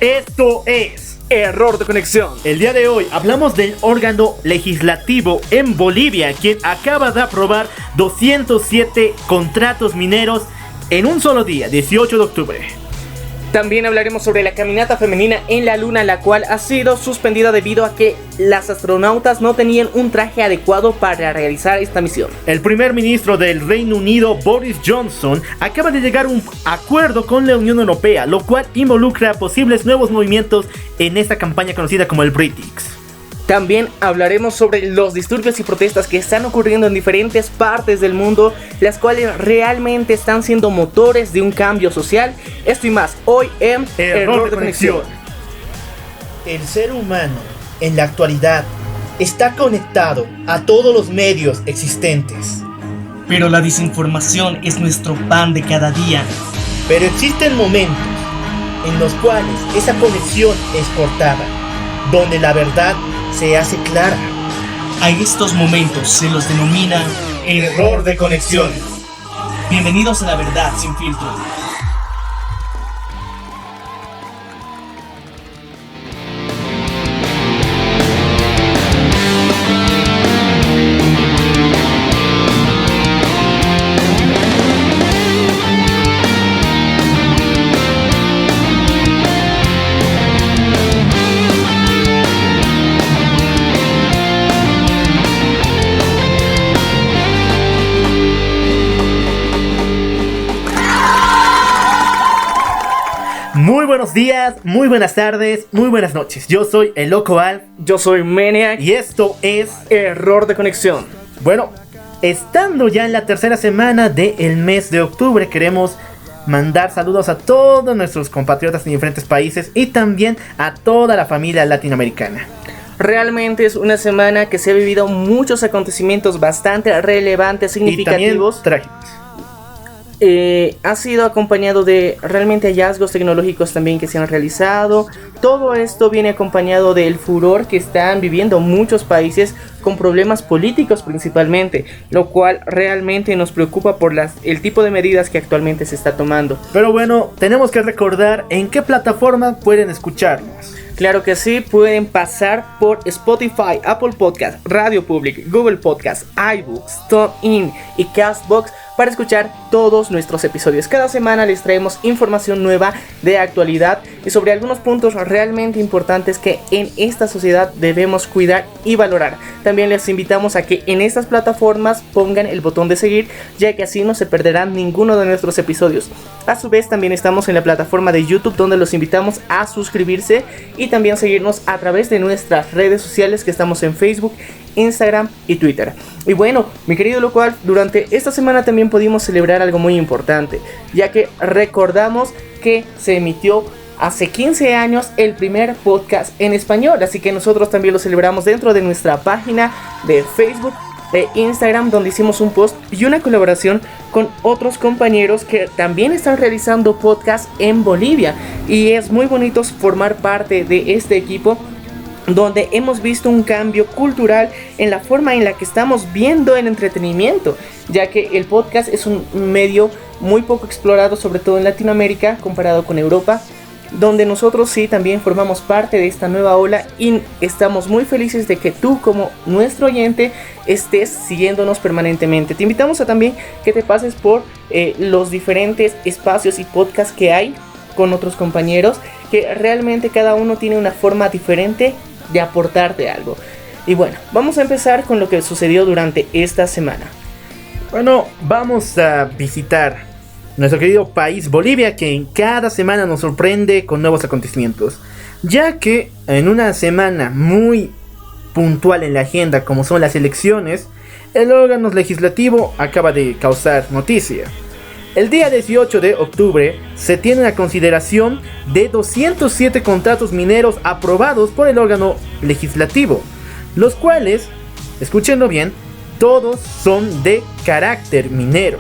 Esto es Error de Conexión. El día de hoy hablamos del órgano legislativo en Bolivia, quien acaba de aprobar 207 contratos mineros en un solo día, 18 de octubre. También hablaremos sobre la caminata femenina en la luna, la cual ha sido suspendida debido a que las astronautas no tenían un traje adecuado para realizar esta misión. El primer ministro del Reino Unido, Boris Johnson, acaba de llegar a un acuerdo con la Unión Europea, lo cual involucra posibles nuevos movimientos en esta campaña conocida como el Brexit. También hablaremos sobre los disturbios y protestas que están ocurriendo en diferentes partes del mundo, las cuales realmente están siendo motores de un cambio social. Esto y más, hoy en Error de Conexión. El ser humano, en la actualidad, está conectado a todos los medios existentes. Pero la desinformación es nuestro pan de cada día. Pero existen momentos en los cuales esa conexión es cortada, donde la verdad se hace clara. A estos momentos se los denomina Error de conexión. Bienvenidos a la verdad sin filtro. Muy buenos días, muy buenas tardes, muy buenas noches. Yo soy el Loco Alf. Yo soy Maniac. Y esto es Error de Conexión. Bueno, estando ya en la tercera semana del mes de octubre, queremos mandar saludos a todos nuestros compatriotas en diferentes países y también a toda la familia latinoamericana. Realmente es una semana que se ha vivido muchos acontecimientos bastante relevantes, significativos. Y también trágicos. Ha sido acompañado de realmente hallazgos tecnológicos también que se han realizado. Todo esto viene acompañado del furor que están viviendo muchos países con problemas políticos principalmente, lo cual realmente nos preocupa por el tipo de medidas que actualmente se está tomando. Pero bueno, tenemos que recordar en qué plataforma pueden escucharnos. Claro que sí, pueden pasar por Spotify, Apple Podcast, Radio Public, Google Podcast, iBooks, TuneIn y Castbox para escuchar todos nuestros episodios. Cada semana les traemos información nueva de actualidad y sobre algunos puntos realmente importantes que en esta sociedad debemos cuidar y valorar. También les invitamos a que en estas plataformas pongan el botón de seguir, ya que así no se perderán ninguno de nuestros episodios. A su vez también estamos en la plataforma de YouTube, donde los invitamos a suscribirse y también seguirnos a través de nuestras redes sociales, que estamos en Facebook, Instagram y Twitter. Y bueno, mi querido Loco Alf, durante esta semana también pudimos celebrar algo muy importante, ya que recordamos que se emitió hace 15 años el primer podcast en español, así que nosotros también lo celebramos dentro de nuestra página de Facebook e Instagram, donde hicimos un post y una colaboración con otros compañeros que también están realizando podcast en Bolivia, y es muy bonito formar parte de este equipo, donde hemos visto un cambio cultural en la forma en la que estamos viendo el entretenimiento, ya que el podcast es un medio muy poco explorado, sobre todo en Latinoamérica comparado con Europa, donde nosotros sí también formamos parte de esta nueva ola y estamos muy felices de que tú, como nuestro oyente, estés siguiéndonos permanentemente. Te invitamos a también que te pases por los diferentes espacios y podcasts que hay con otros compañeros, que realmente cada uno tiene una forma diferente de aportarte algo. Y bueno, vamos a empezar con lo que sucedió durante esta semana. Bueno, vamos a visitar nuestro querido país Bolivia, que en cada semana nos sorprende con nuevos acontecimientos, ya que en una semana muy puntual en la agenda, como son las elecciones, el órgano legislativo acaba de causar noticia. El día 18 de octubre se tiene una consideración de 207 contratos mineros aprobados por el órgano legislativo, los cuales, escúchenlo bien, todos son de carácter minero,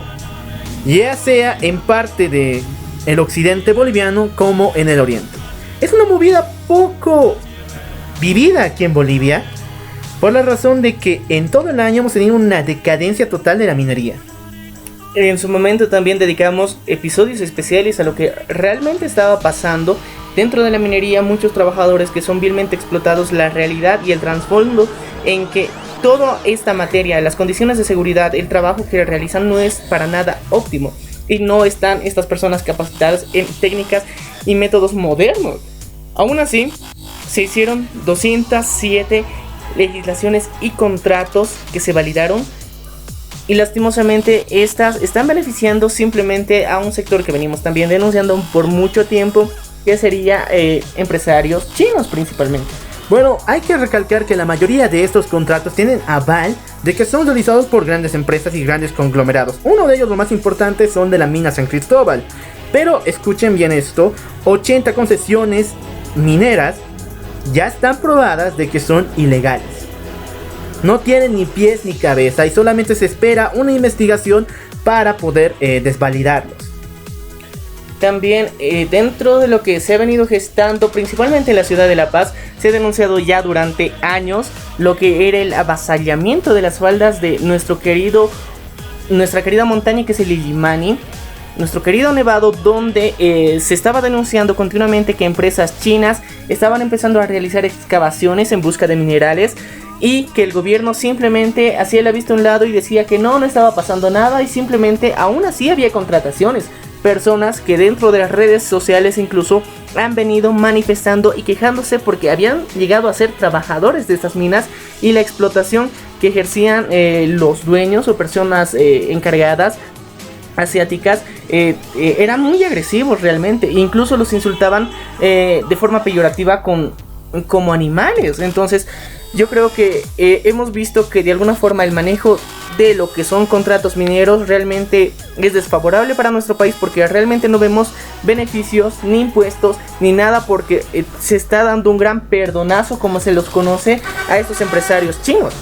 ya sea en parte de el occidente boliviano como en el oriente. Es una movida poco vivida aquí en Bolivia, por la razón de que en todo el año hemos tenido una decadencia total de la minería. En su momento también dedicamos episodios especiales a lo que realmente estaba pasando dentro de la minería muchos trabajadores que son vilmente explotados, la realidad y el trasfondo en que toda esta materia, las condiciones de seguridad, el trabajo que realizan no es para nada óptimo y no están estas personas capacitadas en técnicas y métodos modernos. Aún así, se hicieron 207 legislaciones y contratos que se validaron y lastimosamente estas están beneficiando simplemente a un sector que venimos también denunciando por mucho tiempo, que sería empresarios chinos principalmente. Bueno, hay que recalcar que la mayoría de estos contratos tienen aval de que son realizados por grandes empresas y grandes conglomerados. Uno de ellos, lo más importante, son de la mina San Cristóbal. Pero escuchen bien esto, 80 concesiones mineras ya están probadas de que son ilegales. No tienen ni pies ni cabeza y solamente se espera una investigación para poder desvalidarlos. También dentro de lo que se ha venido gestando principalmente en la ciudad de La Paz, se ha denunciado ya durante años lo que era el avasallamiento de las faldas de nuestra querida montaña que es el Illimani, nuestro querido nevado, donde se estaba denunciando continuamente que empresas chinas estaban empezando a realizar excavaciones en busca de minerales y que el gobierno simplemente hacía la vista a un lado y decía que no estaba pasando nada y simplemente aún así había contrataciones. Personas que dentro de las redes sociales incluso han venido manifestando y quejándose porque habían llegado a ser trabajadores de estas minas y la explotación que ejercían los dueños o personas encargadas asiáticas eran muy agresivos realmente, incluso los insultaban de forma peyorativa como animales. Entonces yo creo que hemos visto que de alguna forma el manejo de lo que son contratos mineros realmente es desfavorable para nuestro país, porque realmente no vemos beneficios ni impuestos ni nada, porque se está dando un gran perdonazo, como se los conoce, a estos empresarios chinos.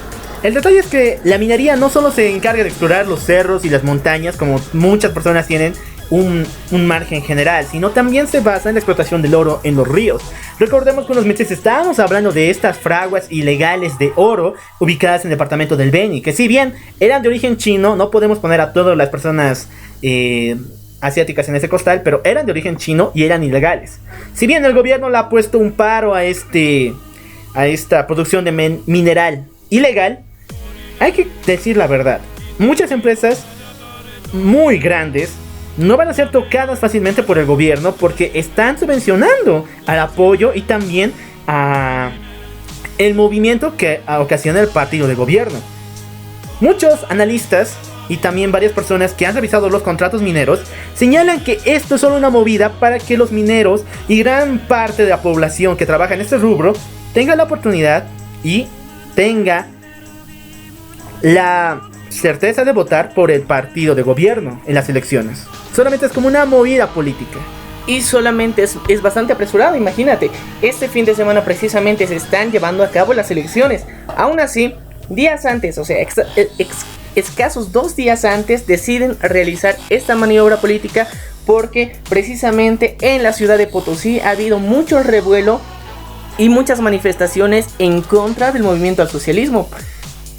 El detalle es que la minería no solo se encarga de explorar los cerros y las montañas, como muchas personas tienen un margen general, sino también se basa en la explotación del oro en los ríos. Recordemos que unos meses estábamos hablando de estas fraguas ilegales de oro ubicadas en el departamento del Beni, que si bien eran de origen chino, no podemos poner a todas las personas asiáticas en ese costal, pero eran de origen chino y eran ilegales. Si bien el gobierno le ha puesto un paro a esta producción de mineral ilegal, hay que decir la verdad, muchas empresas muy grandes no van a ser tocadas fácilmente por el gobierno porque están subvencionando al apoyo y también a el movimiento que ocasiona el partido de gobierno. Muchos analistas y también varias personas que han revisado los contratos mineros señalan que esto es solo una movida para que los mineros y gran parte de la población que trabaja en este rubro tenga la oportunidad y tenga la certeza de votar por el partido de gobierno en las elecciones. Solamente es como una movida política. Y solamente es bastante apresurado, imagínate. Este fin de semana precisamente se están llevando a cabo las elecciones. Aún así, días antes, o sea, escasos 2 días antes, deciden realizar esta maniobra política porque precisamente en la ciudad de Potosí ha habido mucho revuelo y muchas manifestaciones en contra del movimiento al socialismo.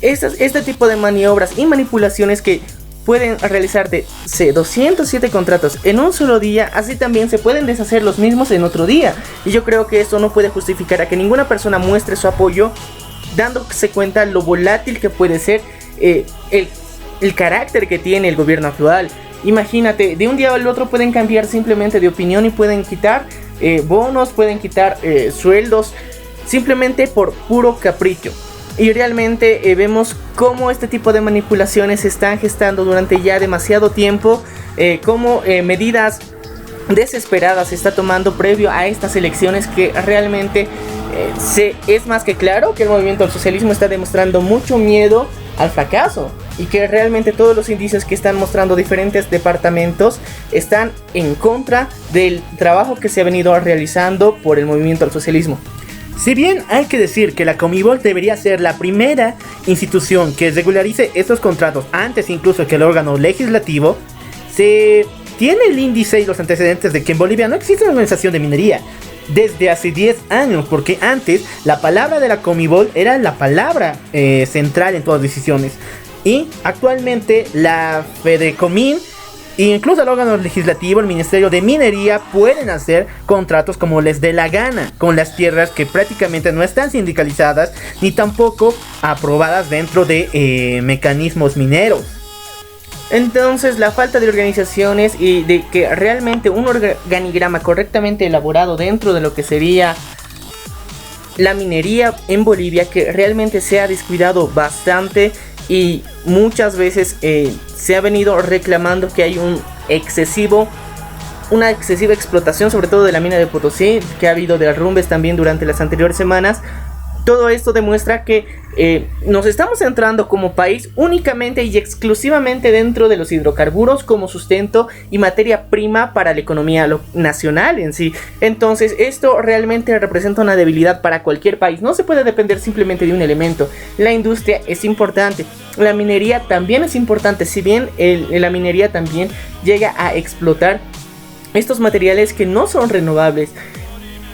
Este tipo de maniobras y manipulaciones que pueden realizar de 207 contratos en un solo día, así también se pueden deshacer los mismos en otro día. Y yo creo que esto no puede justificar a que ninguna persona muestre su apoyo, dándose cuenta lo volátil que puede ser el carácter que tiene el gobierno actual. Imagínate, de un día al otro pueden cambiar simplemente de opinión y pueden quitar bonos, pueden quitar sueldos, simplemente por puro capricho. Y realmente vemos cómo este tipo de manipulaciones se están gestando durante ya demasiado tiempo, cómo medidas desesperadas se está tomando previo a estas elecciones, que realmente es más que claro que el movimiento al socialismo está demostrando mucho miedo al fracaso y que realmente todos los indicios que están mostrando diferentes departamentos están en contra del trabajo que se ha venido realizando por el movimiento al socialismo. Si bien hay que decir que la Comibol debería ser la primera institución que regularice estos contratos antes incluso que el órgano legislativo, se tiene el índice y los antecedentes de que en Bolivia no existe una organización de minería desde hace 10 años, porque antes la palabra de la Comibol era la palabra central en todas las decisiones, y actualmente la Fedecomin E incluso el órgano legislativo, el Ministerio de Minería, pueden hacer contratos como les dé la gana con las tierras que prácticamente no están sindicalizadas ni tampoco aprobadas dentro de mecanismos mineros. Entonces, la falta de organizaciones y de que realmente un organigrama correctamente elaborado dentro de lo que sería la minería en Bolivia, que realmente se ha descuidado bastante y muchas veces se ha venido reclamando que hay una excesiva explotación, sobre todo de la mina de Potosí, que ha habido derrumbes también durante las anteriores semanas. Todo esto demuestra que nos estamos centrando como país únicamente y exclusivamente dentro de los hidrocarburos como sustento y materia prima para la economía nacional en sí. Entonces esto realmente representa una debilidad para cualquier país. No se puede depender simplemente de un elemento. La industria es importante, la minería también es importante, si bien la minería también llega a explotar estos materiales que no son renovables.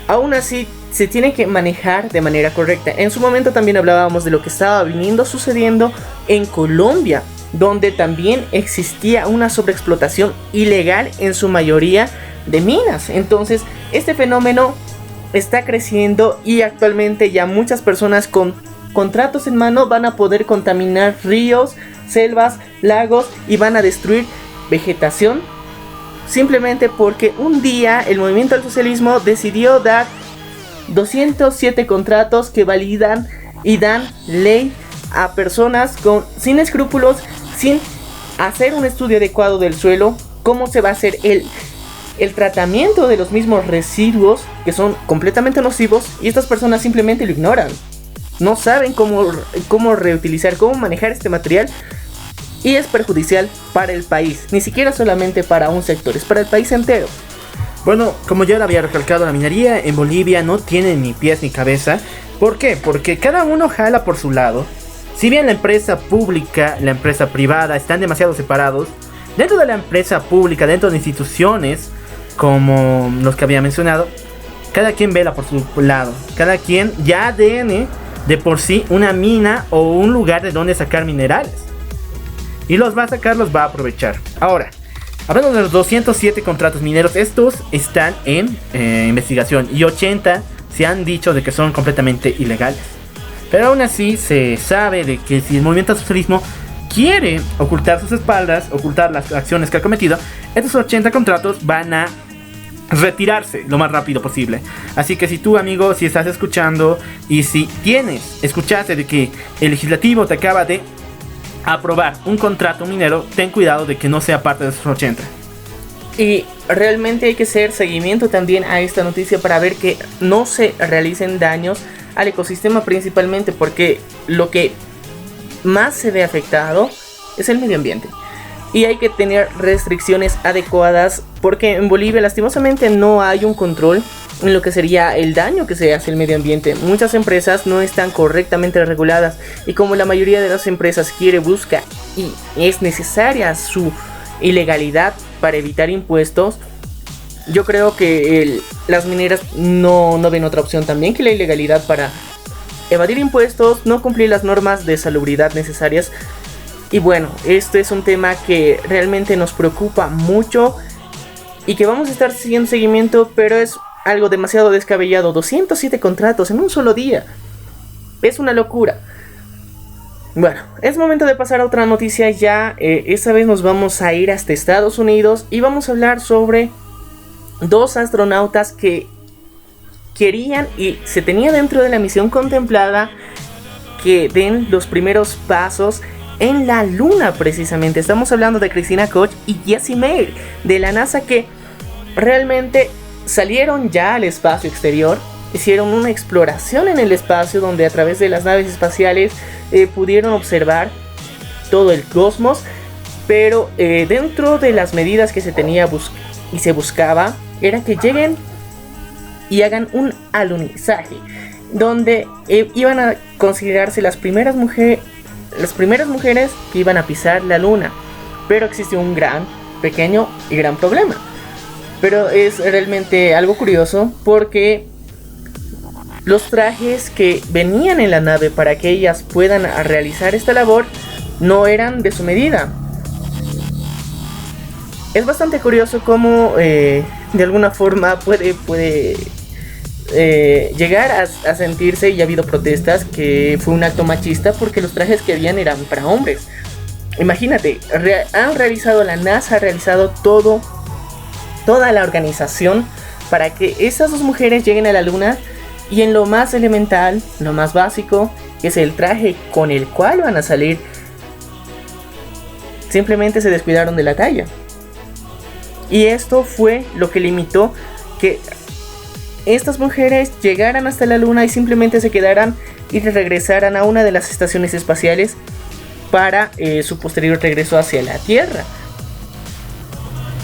Aún así se tiene que manejar de manera correcta. En su momento también hablábamos de lo que estaba sucediendo en Colombia, donde también existía una sobreexplotación ilegal en su mayoría de minas. Entonces este fenómeno está creciendo y actualmente ya muchas personas con contratos en mano van a poder contaminar ríos, selvas, lagos y van a destruir vegetación, simplemente porque un día el movimiento al socialismo decidió dar 207 contratos que validan y dan ley a personas sin escrúpulos, sin hacer un estudio adecuado del suelo, cómo se va a hacer el tratamiento de los mismos residuos que son completamente nocivos, y estas personas simplemente lo ignoran. No saben cómo reutilizar, cómo manejar este material, y es perjudicial para el país, ni siquiera solamente para un sector, es para el país entero. Bueno, como ya lo había recalcado, la minería en Bolivia no tiene ni pies ni cabeza. ¿Por qué? Porque cada uno jala por su lado. Si bien la empresa pública, la empresa privada están demasiado separados, dentro de la empresa pública, dentro de instituciones como los que había mencionado, cada quien vela por su lado. Cada quien ya tiene de por sí una mina o un lugar de donde sacar minerales, y los va a sacar, los va a aprovechar. Ahora, hablando de los 207 contratos mineros, estos están en investigación y 80 se han dicho de que son completamente ilegales. Pero aún así se sabe de que si el movimiento al socialismo quiere ocultar sus espaldas, ocultar las acciones que ha cometido, estos 80 contratos van a retirarse lo más rápido posible. Así que si tú, amigo, si estás escuchando y si escuchaste de que el legislativo te acaba de aprobar un contrato minero, ten cuidado de que no sea parte de esos 80. Y realmente hay que hacer seguimiento también a esta noticia para ver que no se realicen daños al ecosistema, principalmente porque lo que más se ve afectado es el medio ambiente. Y hay que tener restricciones adecuadas, porque en Bolivia lastimosamente no hay un control en lo que sería el daño que se hace al medio ambiente. Muchas empresas no están correctamente reguladas, y como la mayoría de las empresas busca y es necesaria su ilegalidad para evitar impuestos, yo creo que las mineras no ven otra opción también que la ilegalidad para evadir impuestos, no cumplir las normas de salubridad necesarias. Y bueno, este es un tema que realmente nos preocupa mucho y que vamos a estar siguiendo seguimiento, pero es algo demasiado descabellado. 207 contratos en un solo día. Es una locura. Bueno, es momento de pasar a otra noticia ya. Esta vez nos vamos a ir hasta Estados Unidos y vamos a hablar sobre dos astronautas que querían y se tenía dentro de la misión contemplada que den los primeros pasos en la luna. Precisamente estamos hablando de Christina Koch y Jessie Meir de la NASA, que realmente salieron ya al espacio exterior, hicieron una exploración en el espacio donde a través de las naves espaciales pudieron observar todo el cosmos, pero dentro de las medidas que se tenía y se buscaba era que lleguen y hagan un alunizaje donde iban a considerarse las primeras mujeres que iban a pisar la luna. Pero existe un pequeño y gran problema. Pero es realmente algo curioso, porque los trajes que venían en la nave para que ellas puedan realizar esta labor no eran de su medida. es bastante curioso cómo de alguna forma puede llegar a sentirse, y ha habido protestas, que fue un acto machista porque los trajes que habían eran para hombres. Imagínate, la NASA ha realizado toda la organización para que esas dos mujeres lleguen a la luna, y en lo más elemental, lo más básico, que es el traje con el cual van a salir, simplemente se descuidaron de la talla. Y esto fue lo que limitó que estas mujeres llegaran hasta la luna y simplemente se quedaran y regresaran a una de las estaciones espaciales para su posterior regreso hacia la Tierra.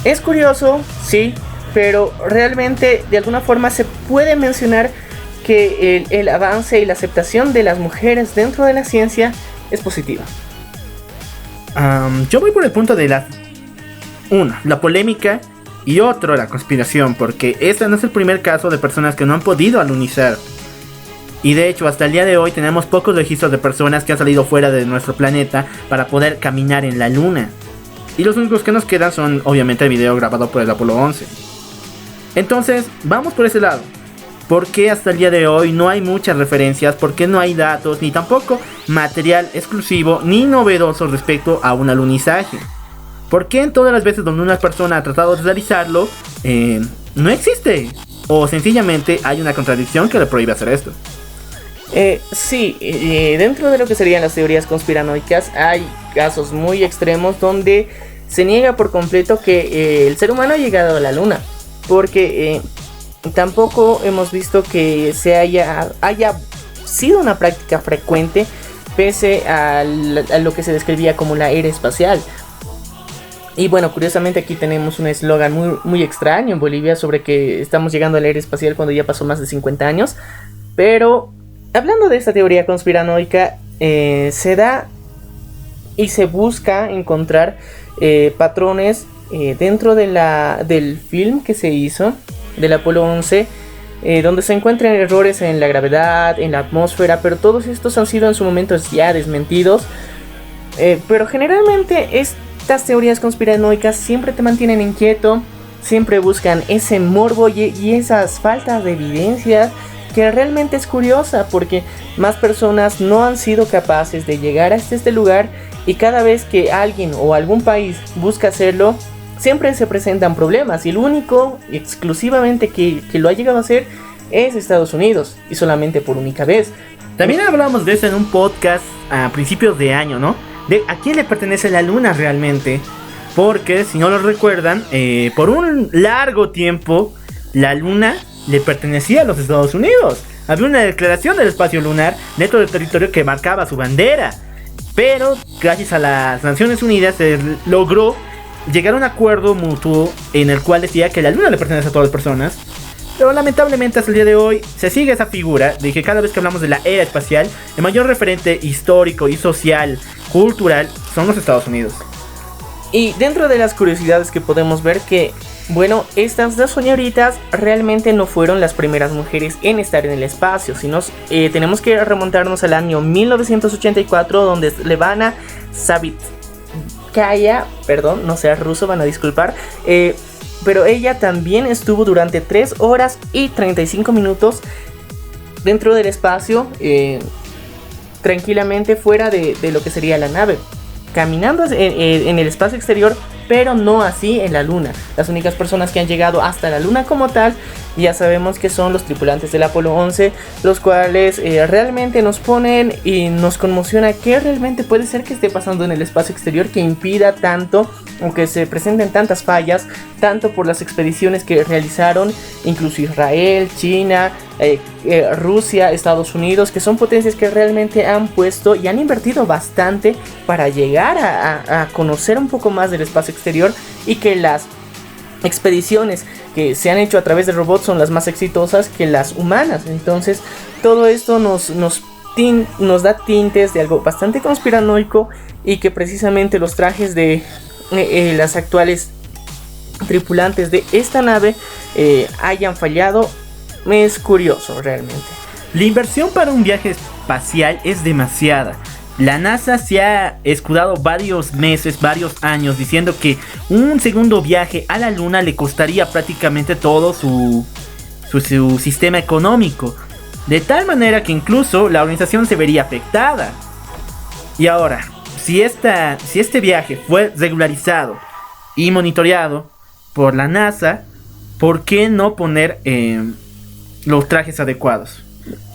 Es curioso, sí, pero realmente de alguna forma se puede mencionar que el avance y la aceptación de las mujeres dentro de la ciencia es positiva. Yo voy por el punto de la polémica, y otro, la conspiración, porque este no es el primer caso de personas que no han podido alunizar. Y de hecho, hasta el día de hoy tenemos pocos registros de personas que han salido fuera de nuestro planeta para poder caminar en la luna. Y los únicos que nos quedan son, obviamente, el video grabado por el Apolo 11. Entonces, vamos por ese lado. ¿Por qué hasta el día de hoy no hay muchas referencias? ¿Por qué no hay datos, ni tampoco material exclusivo, ni novedoso respecto a un alunizaje? ¿Por qué en todas las veces donde una persona ha tratado de realizarlo, no existe? O sencillamente hay una contradicción que le prohíbe hacer esto. Sí, dentro de lo que serían las teorías conspiranoicas hay casos muy extremos donde se niega por completo que el ser humano ha llegado a la luna, porque tampoco hemos visto que se haya sido una práctica frecuente, pese a lo que se describía como la era espacial. Y bueno, curiosamente aquí tenemos un eslogan muy, muy extraño en Bolivia sobre que estamos llegando a la era espacial cuando ya pasó más de 50 años. Pero hablando de esta teoría conspiranoica, se da y se busca encontrar patrones dentro del film que se hizo del Apolo 11, donde se encuentran errores en la gravedad, en la atmósfera, pero todos estos han sido en su momento ya desmentidos. Pero generalmente estas teorías conspiranoicas siempre te mantienen inquieto, siempre buscan ese morbo y esas faltas de evidencias, que realmente es curiosa porque más personas no han sido capaces de llegar hasta este lugar, y cada vez que alguien o algún país busca hacerlo, siempre se presentan problemas, y el único exclusivamente que lo ha llegado a hacer es Estados Unidos, y solamente por única vez. También hablamos de eso en un podcast a principios de año, ¿no? De a quién le pertenece la luna realmente. Porque si no lo recuerdan, por un largo tiempo la luna le pertenecía a los Estados Unidos. Había una declaración del espacio lunar dentro del territorio que marcaba su bandera. Pero gracias a las Naciones Unidas se logró llegar a un acuerdo mutuo en el cual decía que la luna le pertenece a todas las personas. Pero lamentablemente hasta el día de hoy se sigue esa figura de que cada vez que hablamos de la era espacial, el mayor referente histórico y social, cultural, son los Estados Unidos. Y dentro de las curiosidades que podemos ver que, bueno, estas dos señoritas realmente no fueron las primeras mujeres en estar en el espacio, sino tenemos que remontarnos al año 1984, donde Levana Savitskaya, perdón, no sea ruso, van a disculpar, pero ella también estuvo durante 3 horas y 35 minutos dentro del espacio, tranquilamente fuera de lo que sería la nave, caminando en el espacio exterior, pero no así en la luna. Las únicas personas que han llegado hasta la luna como tal, ya sabemos que son los tripulantes del Apolo 11, los cuales realmente nos ponen y nos conmociona qué realmente puede ser que esté pasando en el espacio exterior que impida tanto, aunque se presenten tantas fallas, tanto por las expediciones que realizaron, incluso Israel, China, Rusia, Estados Unidos, que son potencias que realmente han puesto y han invertido bastante para llegar a conocer un poco más del espacio exterior, y que las expediciones que se han hecho a través de robots son las más exitosas que las humanas. Entonces todo esto nos da tintes de algo bastante conspiranoico, y que precisamente los trajes de las actuales tripulantes de esta nave hayan fallado es curioso realmente. La inversión para un viaje espacial es demasiada, La NASA se ha escudado varios meses, varios años, diciendo que un segundo viaje a la Luna le costaría prácticamente todo su sistema económico. De tal manera que incluso la organización se vería afectada. Y ahora, si este viaje fue regularizado y monitoreado por la NASA, ¿por qué no poner los trajes adecuados?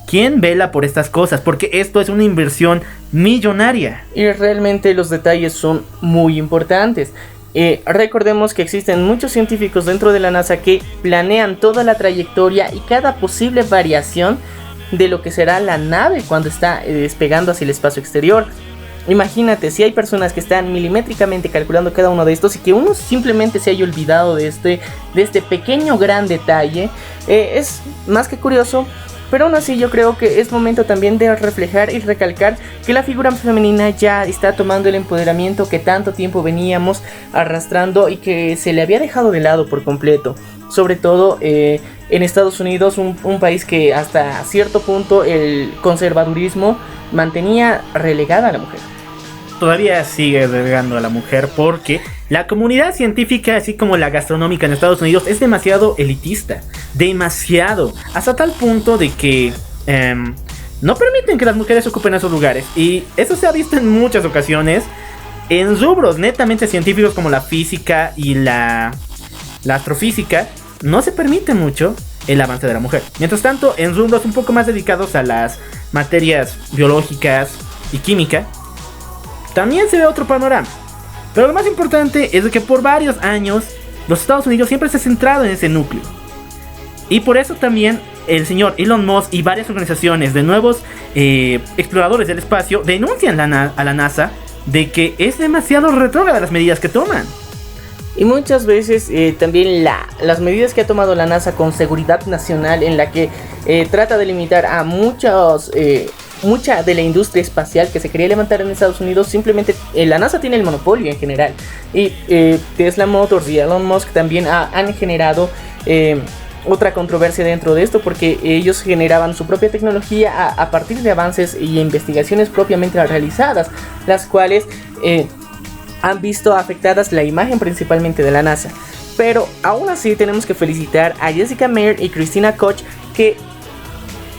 ¿Quién vela por estas cosas? Porque esto es una inversión millonaria. Y realmente los detalles son muy importantes. Recordemos que existen muchos científicos dentro de la NASA que planean toda la trayectoria y cada posible variación de lo que será la nave cuando está despegando hacia el espacio exterior. Imagínate, si hay personas que están milimétricamente calculando cada uno de estos y que uno simplemente se haya olvidado de este pequeño gran detalle, es más que curioso. Pero aún así yo creo que es momento también de reflejar y recalcar que la figura femenina ya está tomando el empoderamiento que tanto tiempo veníamos arrastrando y que se le había dejado de lado por completo. Sobre todo en Estados Unidos, un país que hasta cierto punto el conservadurismo mantenía relegada a la mujer. Todavía sigue relegando a la mujer porque la comunidad científica, así como la gastronómica en Estados Unidos, es demasiado elitista. Demasiado. Hasta tal punto de que no permiten que las mujeres ocupen esos lugares. Y eso se ha visto en muchas ocasiones en rubros netamente científicos como la física y la astrofísica. No se permite mucho el avance de la mujer. Mientras tanto, en rubros un poco más dedicados a las materias biológicas y química, también se ve otro panorama. Pero lo más importante es de que por varios años los Estados Unidos siempre se ha centrado en ese núcleo. Y por eso también el señor Elon Musk y varias organizaciones de nuevos exploradores del espacio denuncian a la NASA de que es demasiado retrógrada las medidas que toman. Y muchas veces también las medidas que ha tomado la NASA con seguridad nacional, en la que trata de limitar a mucha de la industria espacial que se quería levantar en Estados Unidos. Simplemente la NASA tiene el monopolio en general. Y Tesla Motors y Elon Musk también han generado otra controversia dentro de esto, porque ellos generaban su propia tecnología a partir de avances y investigaciones propiamente realizadas, las cuales han visto afectadas la imagen principalmente de la NASA. Pero aún así tenemos que felicitar a Jessica Meir y Christina Koch, que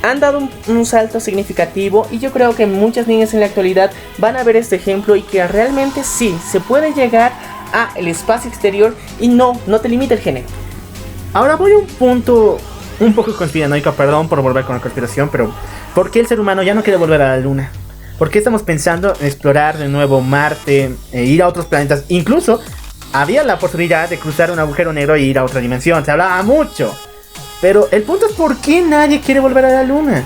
han dado un salto significativo, y yo creo que muchas niñas en la actualidad van a ver este ejemplo y que realmente sí, se puede llegar al espacio exterior y no te limita el género. Ahora voy a un punto un poco conspiranoico, perdón por volver con la conspiración, pero ¿por qué el ser humano ya no quiere volver a la Luna? ¿Por qué estamos pensando en explorar de nuevo Marte, ir a otros planetas? Incluso había la posibilidad de cruzar un agujero negro e ir a otra dimensión, se hablaba mucho. Pero el punto es ¿por qué nadie quiere volver a la Luna?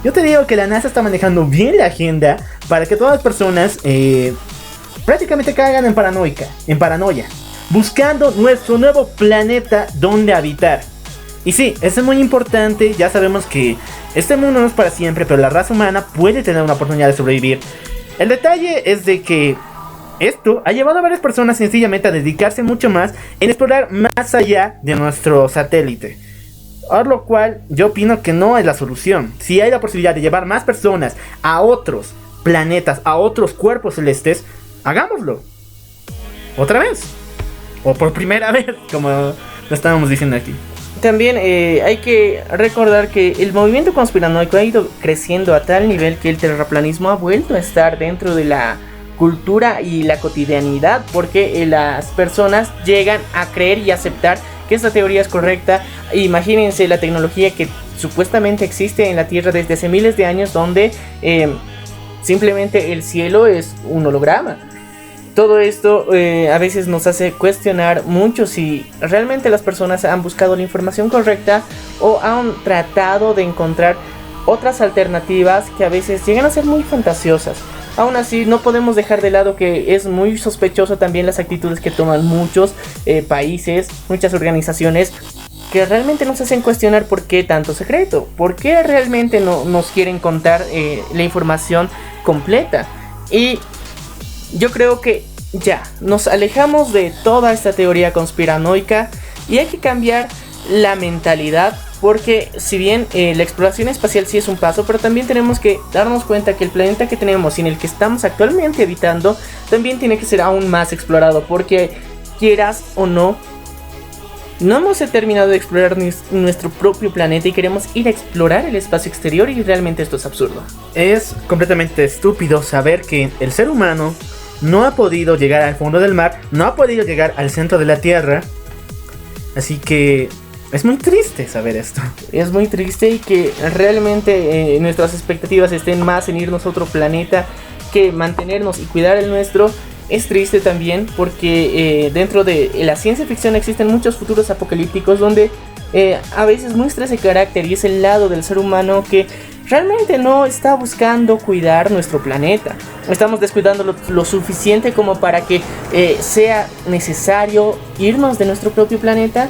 Yo te digo que la NASA está manejando bien la agenda para que todas las personas prácticamente caigan en paranoia, buscando nuestro nuevo planeta donde habitar. Y sí, eso es muy importante. Ya sabemos que este mundo no es para siempre, pero la raza humana puede tener una oportunidad de sobrevivir. El detalle es de que esto ha llevado a varias personas sencillamente a dedicarse mucho más en explorar más allá de nuestro satélite. Por lo cual yo opino que no es la solución. Si hay la posibilidad de llevar más personas a otros planetas, a otros cuerpos celestes, hagámoslo. Otra vez. O por primera vez, como lo estábamos diciendo aquí. También hay que recordar que el movimiento conspiranoico ha ido creciendo a tal nivel que el terraplanismo ha vuelto a estar dentro de la cultura y la cotidianidad, porque las personas llegan a creer y aceptar que esta teoría es correcta. Imagínense la tecnología que supuestamente existe en la Tierra desde hace miles de años, donde simplemente el cielo es un holograma. Todo esto a veces nos hace cuestionar mucho si realmente las personas han buscado la información correcta o han tratado de encontrar otras alternativas que a veces llegan a ser muy fantasiosas. Aún así, no podemos dejar de lado que es muy sospechoso también las actitudes que toman muchos países, muchas organizaciones, que realmente nos hacen cuestionar por qué tanto secreto, por qué realmente no nos quieren contar la información completa. Y yo creo que ya nos alejamos de toda esta teoría conspiranoica y hay que cambiar la mentalidad porque si bien la exploración espacial sí es un paso, pero también tenemos que darnos cuenta que el planeta que tenemos y en el que estamos actualmente habitando también tiene que ser aún más explorado, porque quieras o no, no hemos terminado de explorar nuestro propio planeta y queremos ir a explorar el espacio exterior, y realmente esto es absurdo. Es completamente estúpido saber que el ser humano no ha podido llegar al fondo del mar, no ha podido llegar al centro de la Tierra. Así que es muy triste saber esto. Es muy triste, y que realmente nuestras expectativas estén más en irnos a otro planeta que mantenernos y cuidar el nuestro. Es triste también porque dentro de la ciencia ficción existen muchos futuros apocalípticos donde a veces muestra ese carácter, y es el lado del ser humano que realmente no está buscando cuidar nuestro planeta. Estamos descuidando lo suficiente como para que sea necesario irnos de nuestro propio planeta.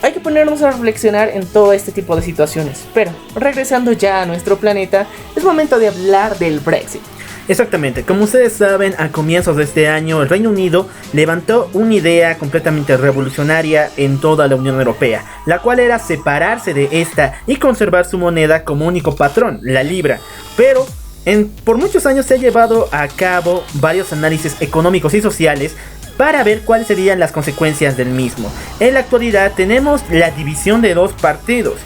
Hay que ponernos a reflexionar en todo este tipo de situaciones. Pero regresando ya a nuestro planeta, es momento de hablar del Brexit. Exactamente, como ustedes saben, a comienzos de este año el Reino Unido levantó una idea completamente revolucionaria en toda la Unión Europea, la cual era separarse de esta y conservar su moneda como único patrón, la libra. Pero por muchos años se ha llevado a cabo varios análisis económicos y sociales para ver cuáles serían las consecuencias del mismo. En la actualidad tenemos la división de dos partidos.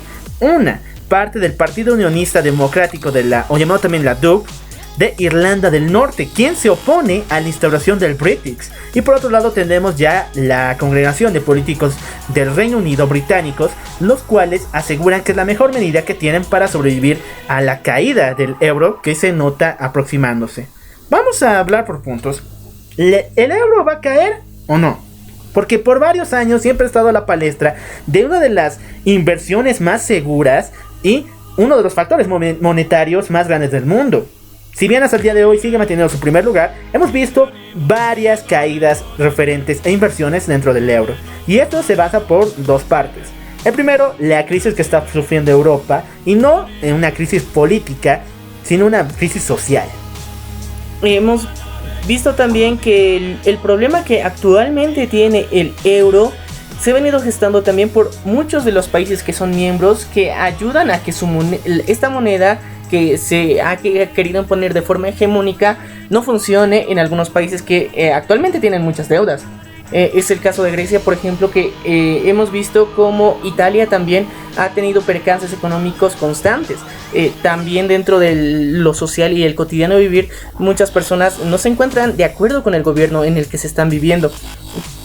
Una parte del Partido Unionista Democrático o llamado también la DUP, de Irlanda del Norte, quien se opone a la instauración del Brexit. Y por otro lado tenemos ya la congregación de políticos del Reino Unido británicos, los cuales aseguran que es la mejor medida que tienen para sobrevivir a la caída del euro que se nota aproximándose. Vamos a hablar por puntos. ¿El euro va a caer o no? Porque por varios años siempre ha estado a la palestra de una de las inversiones más seguras y uno de los factores monetarios más grandes del mundo. Si bien hasta el día de hoy sigue manteniendo su primer lugar, hemos visto varias caídas referentes a inversiones dentro del euro. Y esto se basa por dos partes. El primero, la crisis que está sufriendo Europa, y no en una crisis política, sino una crisis social. Hemos visto también que el problema que actualmente tiene el euro se ha venido gestando también por muchos de los países que son miembros, que ayudan a que esta moneda que se ha querido poner de forma hegemónica no funcione en algunos países que actualmente tienen muchas deudas. Es el caso de Grecia, por ejemplo, que hemos visto como Italia también ha tenido percances económicos constantes. También dentro de lo social y el cotidiano vivir, muchas personas no se encuentran de acuerdo con el gobierno en el que se están viviendo.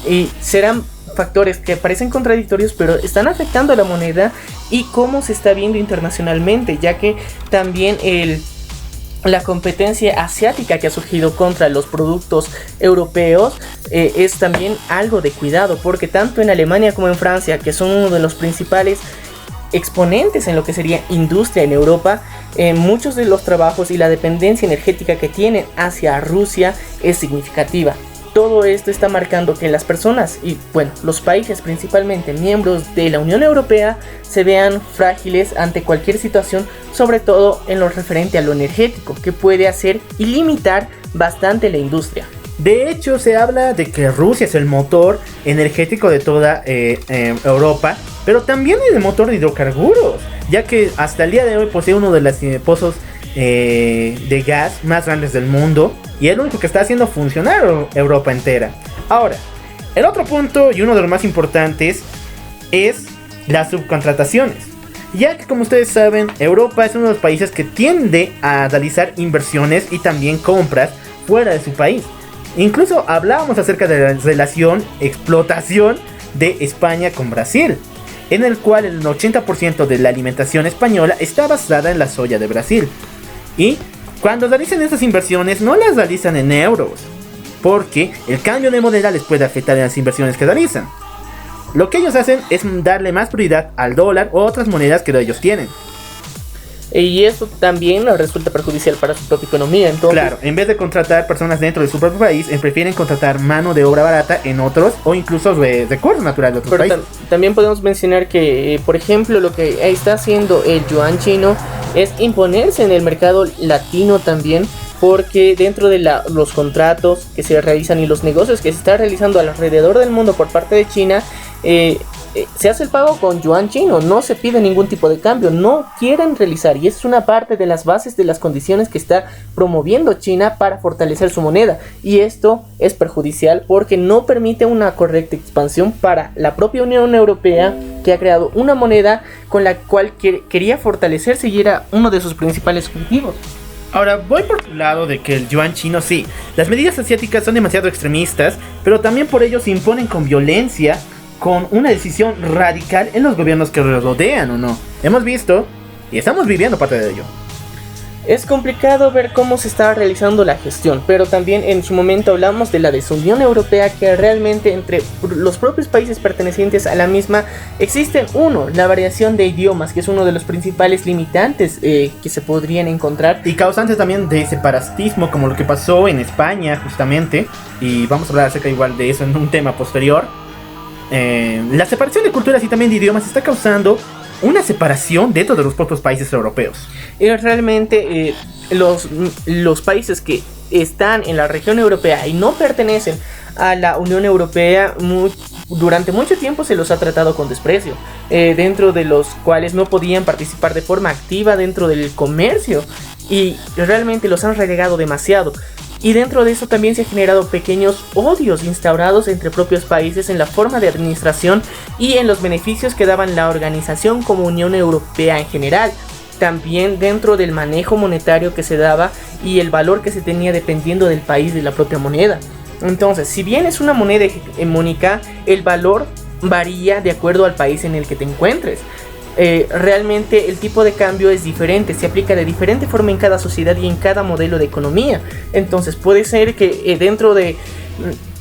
Y serán factores que parecen contradictorios, pero están afectando a la moneda y cómo se está viendo internacionalmente, ya que también la competencia asiática que ha surgido contra los productos europeos es también algo de cuidado, porque tanto en Alemania como en Francia, que son uno de los principales exponentes en lo que sería industria en Europa, muchos de los trabajos y la dependencia energética que tienen hacia Rusia es significativa. Todo esto está marcando que las personas y los países principalmente miembros de la Unión Europea se vean frágiles ante cualquier situación, sobre todo en lo referente a lo energético, que puede hacer y limitar bastante la industria. De hecho, se habla de que Rusia es el motor energético de toda Europa, pero también es el motor de hidrocarburos, ya que hasta el día de hoy posee uno de los pozos de gas más grandes del mundo, y es el único que está haciendo funcionar Europa entera. Ahora, el otro punto y uno de los más importantes es las subcontrataciones, ya que, como ustedes saben, Europa es uno de los países que tiende a realizar inversiones y también compras fuera de su país. Incluso hablábamos acerca de la relación explotación de España con Brasil, en el cual el 80% de la alimentación española está basada en la soya de Brasil. Y cuando realizan estas inversiones no las realizan en euros, porque el cambio de moneda les puede afectar en las inversiones que realizan. Lo que ellos hacen es darle más prioridad al dólar o otras monedas que ellos tienen. Y esto también resulta perjudicial para su propia economía. Entonces, claro, en vez de contratar personas dentro de su propio país, prefieren contratar mano de obra barata en otros, o incluso recursos naturales de otros países. También podemos mencionar que, por ejemplo, lo que está haciendo el yuan chino es imponerse en el mercado latino también, porque dentro de los contratos que se realizan y los negocios que se están realizando alrededor del mundo por parte de China, se hace el pago con yuan chino, no se pide ningún tipo de cambio, no quieren realizar, y es una parte de las bases de las condiciones que está promoviendo China para fortalecer su moneda, y esto es perjudicial porque no permite una correcta expansión para la propia Unión Europea, que ha creado una moneda con la cual quería fortalecerse y era uno de sus principales objetivos. Ahora, voy por tu lado de que el yuan chino sí, las medidas asiáticas son demasiado extremistas, pero también por ello se imponen con violencia, con una decisión radical en los gobiernos que los rodean, ¿o no? Hemos visto y estamos viviendo parte de ello. Es complicado ver cómo se está realizando la gestión, pero también en su momento hablamos de la desunión europea, que realmente entre los propios países pertenecientes a la misma existen la variación de idiomas, que es uno de los principales limitantes que se podrían encontrar. Y causantes también de separatismo, como lo que pasó en España justamente, y vamos a hablar acerca igual de eso en un tema posterior. La separación de culturas y también de idiomas está causando una separación dentro de los propios países europeos. Y realmente los países que están en la región europea y no pertenecen a la Unión Europea, durante mucho tiempo se los ha tratado con desprecio, dentro de los cuales no podían participar de forma activa dentro del comercio, y realmente los han relegado demasiado. Y dentro de eso también se han generado pequeños odios instaurados entre propios países en la forma de administración y en los beneficios que daban la organización como Unión Europea en general. También dentro del manejo monetario que se daba y el valor que se tenía dependiendo del país, de la propia moneda. Entonces, si bien es una moneda hegemónica, el valor varía de acuerdo al país en el que te encuentres. Realmente el tipo de cambio es diferente, se aplica de diferente forma en cada sociedad y en cada modelo de economía. Entonces puede ser que dentro de,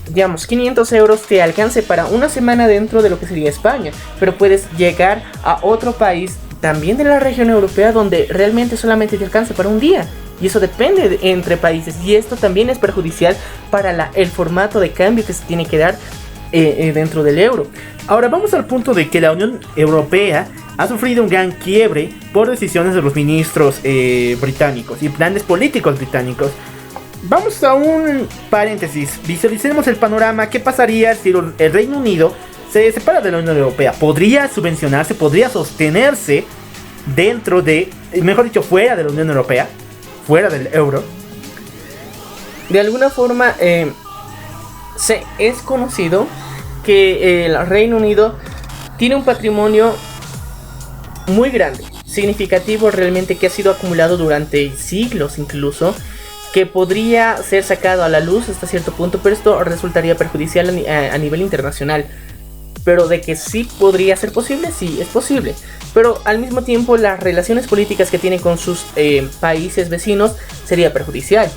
digamos, 500 euros te alcance para una semana dentro de lo que sería España, pero puedes llegar a otro país también de la región europea donde realmente solamente te alcance para un día. Y eso depende entre países, y esto también es perjudicial para el formato de cambio que se tiene que dar dentro del euro. Ahora vamos al punto de que la Unión Europea ha sufrido un gran quiebre por decisiones de los ministros británicos y planes políticos británicos. Vamos a un paréntesis, visualicemos el panorama. ¿Qué pasaría si el Reino Unido se separa de la Unión Europea? ¿Podría subvencionarse, podría sostenerse dentro de, mejor dicho, fuera de la Unión Europea, fuera del euro? De alguna forma es conocido que el Reino Unido tiene un patrimonio muy grande, significativo realmente, que ha sido acumulado durante siglos incluso, que podría ser sacado a la luz hasta cierto punto, pero esto resultaría perjudicial a nivel internacional. Pero de que sí podría ser posible, sí es posible, pero al mismo tiempo las relaciones políticas que tiene con sus países vecinos sería perjudicial.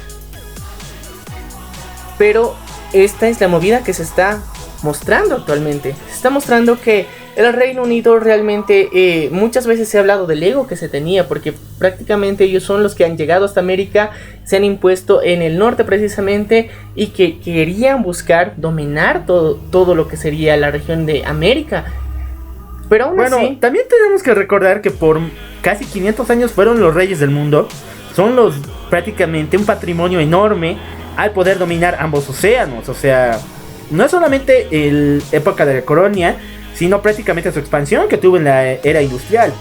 Pero esta es la movida que se está mostrando actualmente. Se está mostrando que el Reino Unido realmente muchas veces se ha hablado del ego que se tenía, porque prácticamente ellos son los que han llegado hasta América, se han impuesto en el norte precisamente, y que querían buscar dominar todo lo que sería la región de América. Pero aún así, también tenemos que recordar que por casi 500 años fueron los reyes del mundo. Son prácticamente un patrimonio enorme al poder dominar ambos océanos. O sea, no es solamente la época de la colonia, sino prácticamente su expansión que tuvo en la era industrial.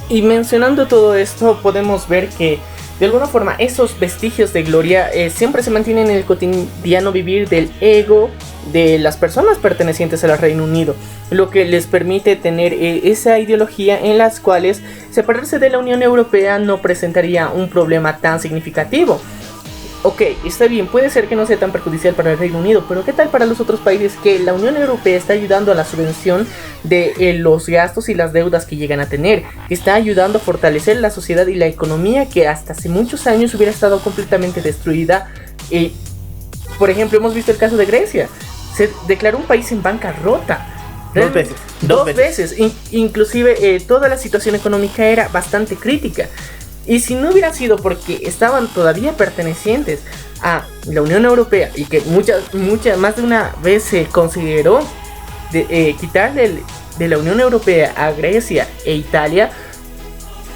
Y mencionando todo esto, podemos ver que de alguna forma esos vestigios de gloria siempre se mantienen en el cotidiano vivir del ego de las personas pertenecientes al Reino Unido, lo que les permite tener esa ideología en las cuales separarse de la Unión Europea no presentaría un problema tan significativo. Ok, está bien, puede ser que no sea tan perjudicial para el Reino Unido, pero ¿qué tal para los otros países que la Unión Europea está ayudando a la subvención de los gastos y las deudas que llegan a tener? Está ayudando a fortalecer la sociedad y la economía que hasta hace muchos años hubiera estado completamente destruida. Por ejemplo, hemos visto el caso de Grecia. Se declaró un país en bancarrota. Dos veces. Inclusive toda la situación económica era bastante crítica. Y si no hubiera sido porque estaban todavía pertenecientes a la Unión Europea, y que más de una vez se consideró quitarle de la Unión Europea a Grecia e Italia,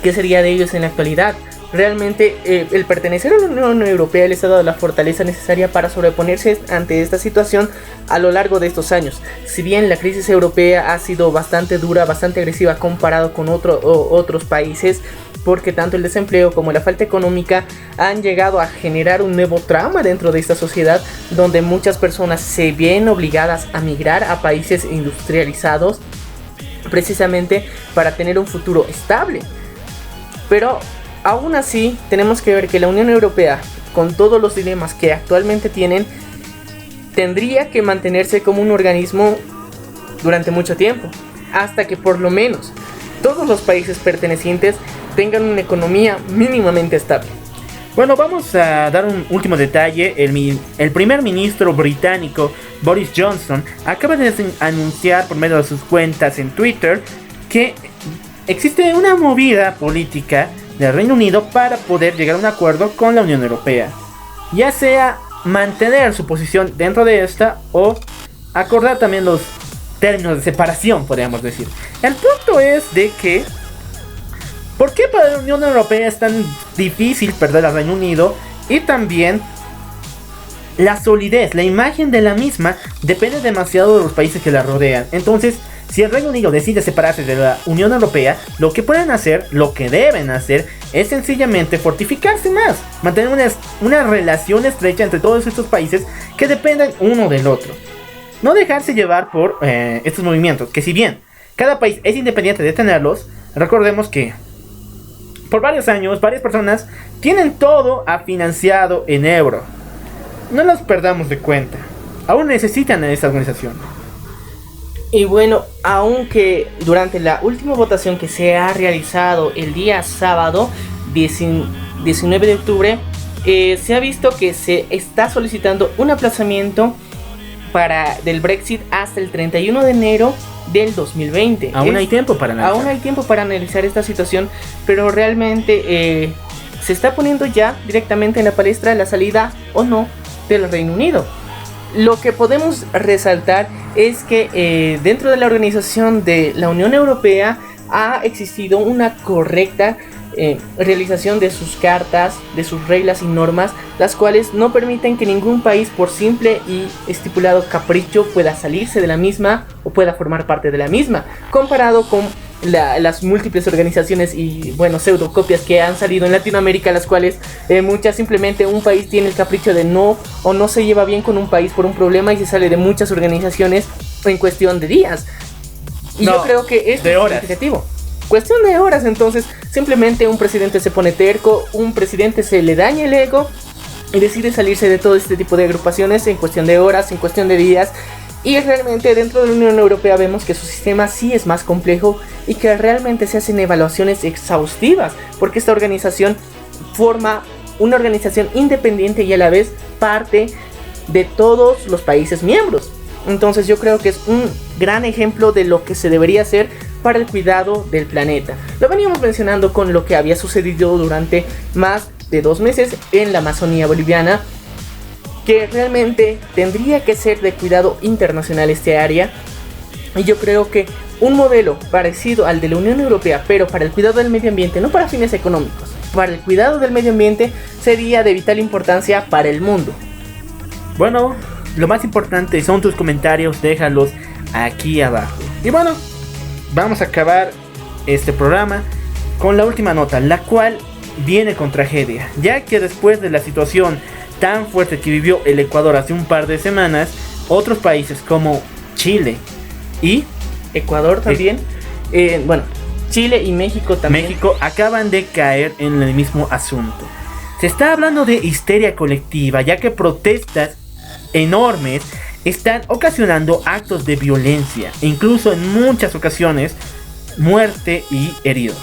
¿qué sería de ellos en la actualidad? realmente el pertenecer a la Unión Europea les ha dado la fortaleza necesaria para sobreponerse ante esta situación a lo largo de estos años. Si bien la crisis europea ha sido bastante dura, bastante agresiva comparado con otros países, porque tanto el desempleo como la falta económica han llegado a generar un nuevo trauma dentro de esta sociedad, donde muchas personas se ven obligadas a migrar a países industrializados precisamente para tener un futuro estable. Pero aún así tenemos que ver que la Unión Europea, con todos los dilemas que actualmente tienen, tendría que mantenerse como un organismo durante mucho tiempo, hasta que por lo menos todos los países pertenecientes tengan una economía mínimamente estable. Bueno, vamos a dar un último detalle. El primer ministro británico Boris Johnson acaba de anunciar por medio de sus cuentas en Twitter que existe una movida política del Reino Unido para poder llegar a un acuerdo con la Unión Europea, ya sea mantener su posición dentro de esta o acordar también los términos de separación, podríamos decir. El punto es de que ¿por qué para la Unión Europea es tan difícil perder al Reino Unido? Y también la solidez, la imagen de la misma depende demasiado de los países que la rodean. Entonces, si el Reino Unido decide separarse de la Unión Europea, lo que pueden hacer, lo que deben hacer, es sencillamente fortificarse más, mantener una relación estrecha entre todos estos países que dependen uno del otro. No dejarse llevar por estos movimientos, que si bien cada país es independiente de tenerlos, recordemos que por varios años, varias personas tienen todo financiado en euro. No los perdamos de cuenta. Aún necesitan a esta organización. Y bueno, aunque durante la última votación que se ha realizado el día sábado 19 de octubre, se ha visto que se está solicitando un aplazamiento del Brexit hasta el 31 de enero del 2020. Aún hay tiempo para analizar. Aún hay tiempo para analizar esta situación, pero realmente se está poniendo ya directamente en la palestra la salida o no del Reino Unido. Lo que podemos resaltar es que dentro de la organización de la Unión Europea ha existido una correcta realización de sus cartas, de sus reglas y normas, las cuales no permiten que ningún país por simple y estipulado capricho pueda salirse de la misma o pueda formar parte de la misma, comparado con las múltiples organizaciones y bueno, pseudocopias que han salido en Latinoamérica, las cuales muchas simplemente un país tiene el capricho de no se lleva bien con un país por un problema y se sale de muchas organizaciones en cuestión de días. Y yo creo que esto es significativo. Cuestión de horas. Entonces simplemente un presidente se pone terco, un presidente se le daña el ego y decide salirse de todo este tipo de agrupaciones en cuestión de horas, en cuestión de días. Y realmente dentro de la Unión Europea vemos que su sistema sí es más complejo y que realmente se hacen evaluaciones exhaustivas, porque esta organización forma una organización independiente y a la vez parte de todos los países miembros. Entonces yo creo que es un gran ejemplo de lo que se debería hacer para el cuidado del planeta. Lo veníamos mencionando con lo que había sucedido durante más de 2 meses en la Amazonía boliviana, que realmente tendría que ser de cuidado internacional este área. Y yo creo que un modelo parecido al de la Unión Europea, pero para el cuidado del medio ambiente, no para fines económicos, para el cuidado del medio ambiente, sería de vital importancia para el mundo. Bueno, lo más importante son tus comentarios, déjalos aquí abajo. Y bueno, vamos a acabar este programa con la última nota, la cual viene con tragedia, ya que después de la situación tan fuerte que vivió el Ecuador hace un par de semanas, otros países como Chile y Ecuador también, Chile y México también. México acaban de caer en el mismo asunto. Se está hablando de histeria colectiva, ya que protestas enormes están ocasionando actos de violencia e incluso en muchas ocasiones muerte y heridos.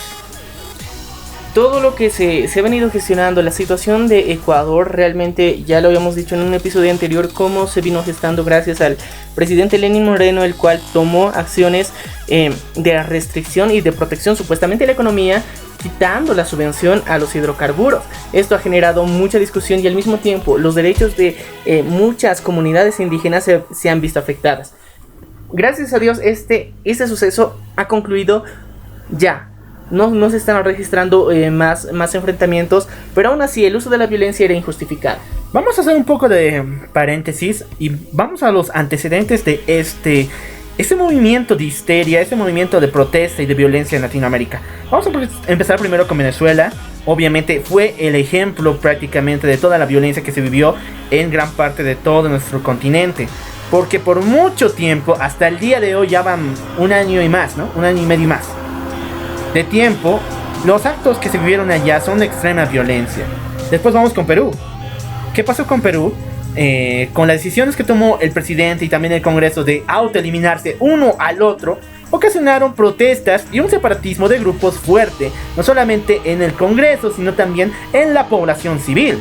Todo lo que se ha venido gestionando, la situación de Ecuador, realmente ya lo habíamos dicho en un episodio anterior, cómo se vino gestando gracias al presidente Lenín Moreno, el cual tomó acciones de restricción y de protección supuestamente de la economía, quitando la subvención a los hidrocarburos. Esto ha generado mucha discusión y al mismo tiempo los derechos de muchas comunidades indígenas se han visto afectadas. Gracias a Dios este suceso ha concluido ya. no se están registrando más enfrentamientos, pero aún así el uso de la violencia era injustificado. Vamos a hacer un poco de paréntesis y vamos a los antecedentes de este movimiento de histeria, este movimiento de protesta y de violencia en Latinoamérica. Vamos a empezar primero con Venezuela. Obviamente fue el ejemplo prácticamente de toda la violencia que se vivió en gran parte de todo nuestro continente. Porque por mucho tiempo, hasta el día de hoy, ya van un año y más, ¿no? Un año y medio y más de tiempo, los actos que se vivieron allá son de extrema violencia. Después vamos con Perú. ¿Qué pasó con Perú? Con las decisiones que tomó el presidente y también el Congreso de autoeliminarse uno al otro, ocasionaron protestas y un separatismo de grupos fuerte, no solamente en el Congreso, sino también en la población civil.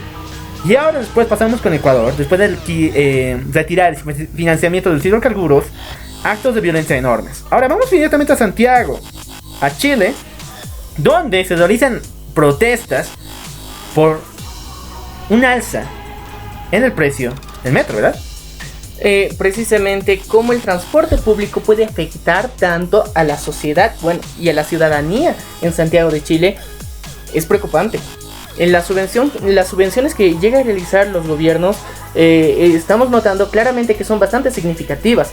Y ahora después pasamos con Ecuador, después de retirar el financiamiento de los hidrocarburos, actos de violencia enormes. Ahora vamos directamente a Santiago, a Chile, donde se realizan protestas por un alza en el precio del metro, ¿verdad? Precisamente cómo el transporte público puede afectar tanto a la sociedad, bueno, y a la ciudadanía en Santiago de Chile es preocupante. Las subvenciones que llegan a realizar los gobiernos, estamos notando claramente que son bastante significativas.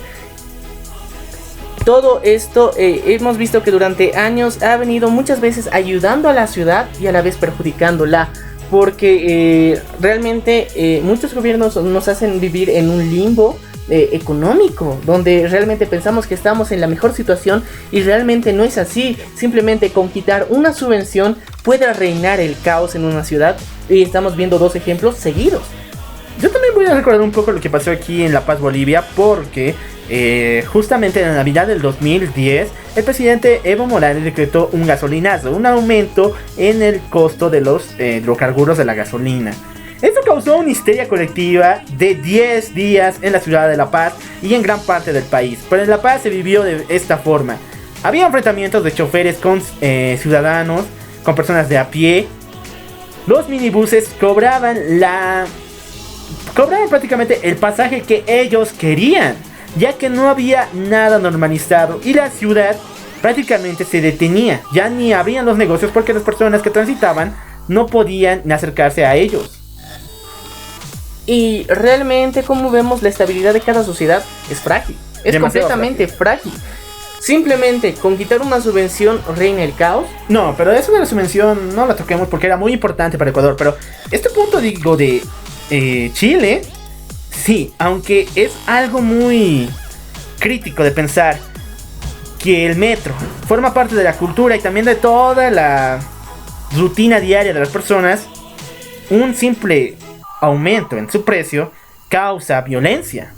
Todo esto hemos visto que durante años ha venido muchas veces ayudando a la ciudad y a la vez perjudicándola. Porque realmente muchos gobiernos nos hacen vivir en un limbo económico, donde realmente pensamos que estamos en la mejor situación y realmente no es así. Simplemente con quitar una subvención puede reinar el caos en una ciudad, y estamos viendo dos ejemplos seguidos. Yo también voy a recordar un poco lo que pasó aquí en La Paz, Bolivia, porque justamente en la Navidad del 2010 el presidente Evo Morales decretó un gasolinazo, un aumento en el costo de los hidrocarburos de la gasolina. Esto causó una histeria colectiva de 10 días en la ciudad de La Paz y en gran parte del país. Pero en La Paz se vivió de esta forma. Había enfrentamientos de choferes con ciudadanos, con personas de a pie. Los minibuses cobraban prácticamente el pasaje que ellos querían, ya que no había nada normalizado y la ciudad prácticamente se detenía. Ya ni abrían los negocios porque las personas que transitaban no podían acercarse a ellos. Y realmente, como vemos, la estabilidad de cada sociedad es frágil. Es demasiado completamente frágil. Simplemente con quitar una subvención reina el caos. No, pero eso de la subvención no la toquemos porque era muy importante para Ecuador. Pero este punto, digo, de Chile, sí, aunque es algo muy crítico de pensar que el metro forma parte de la cultura y también de toda la rutina diaria de las personas, un simple aumento en su precio causa violencia.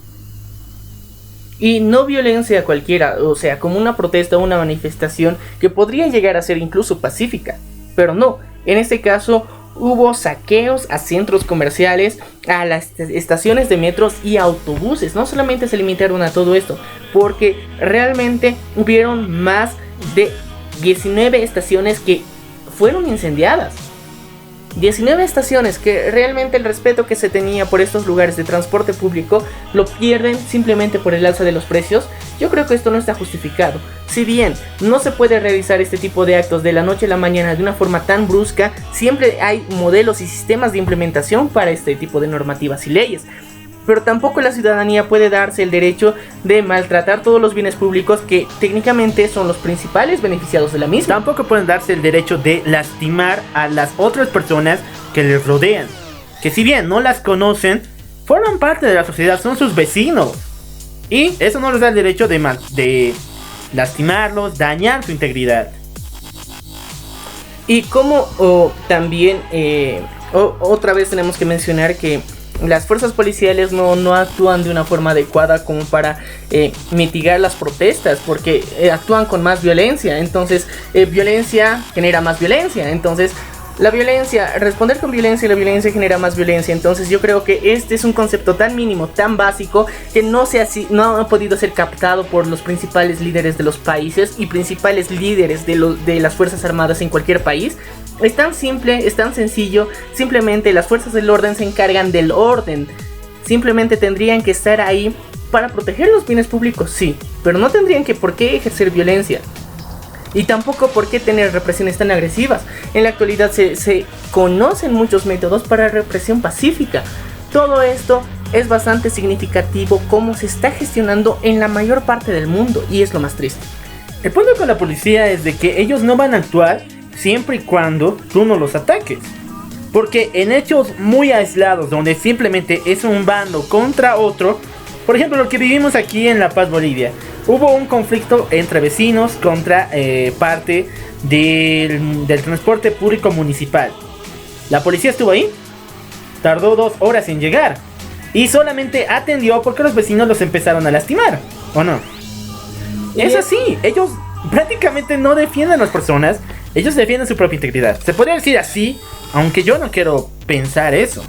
Y no violencia cualquiera, o sea, como una protesta o una manifestación que podría llegar a ser incluso pacífica. Pero no, en este caso hubo saqueos a centros comerciales, a las estaciones de metros y autobuses. No solamente se limitaron a todo esto, porque realmente hubieron más de 19 estaciones que fueron incendiadas. 19 estaciones que realmente el respeto que se tenía por estos lugares de transporte público lo pierden simplemente por el alza de los precios. Yo creo que esto no está justificado. Si bien no se puede realizar este tipo de actos de la noche a la mañana de una forma tan brusca, siempre hay modelos y sistemas de implementación para este tipo de normativas y leyes. Pero tampoco la ciudadanía puede darse el derecho de maltratar todos los bienes públicos que técnicamente son los principales beneficiados de la misma. Tampoco pueden darse el derecho de lastimar a las otras personas que les rodean, que si bien no las conocen, forman parte de la sociedad, son sus vecinos. Y eso no les da el derecho de lastimarlos, dañar su integridad. Y como también otra vez tenemos que mencionar que las fuerzas policiales no actúan de una forma adecuada como para mitigar las protestas, porque actúan con más violencia. Entonces violencia genera más violencia. Entonces la violencia, responder con violencia, y la violencia genera más violencia. Entonces yo creo que este es un concepto tan mínimo, tan básico, que no ha podido ser captado por los principales líderes de los países y principales líderes de las fuerzas armadas en cualquier país. Es tan simple, es tan sencillo. Simplemente las fuerzas del orden se encargan del orden. Simplemente tendrían que estar ahí para proteger los bienes públicos, sí, pero no tendrían por qué ejercer violencia. y tampoco por qué tener represiones tan agresivas. En la actualidad se conocen muchos métodos para represión pacífica. Todo esto es bastante significativo cómo se está gestionando en la mayor parte del mundo, y es lo más triste. El punto con la policía es de que ellos no van a actuar siempre y cuando tú no los ataques. Porque en hechos muy aislados, donde simplemente es un bando contra otro, por ejemplo lo que vivimos aquí en La Paz, Bolivia, hubo un conflicto entre vecinos contra parte del transporte público municipal. La policía estuvo ahí, tardó 2 horas en llegar y solamente atendió porque los vecinos los empezaron a lastimar, ¿o no? Es así, ellos prácticamente no defienden a las personas, ellos defienden su propia integridad. Se podría decir así, aunque yo no quiero pensar eso.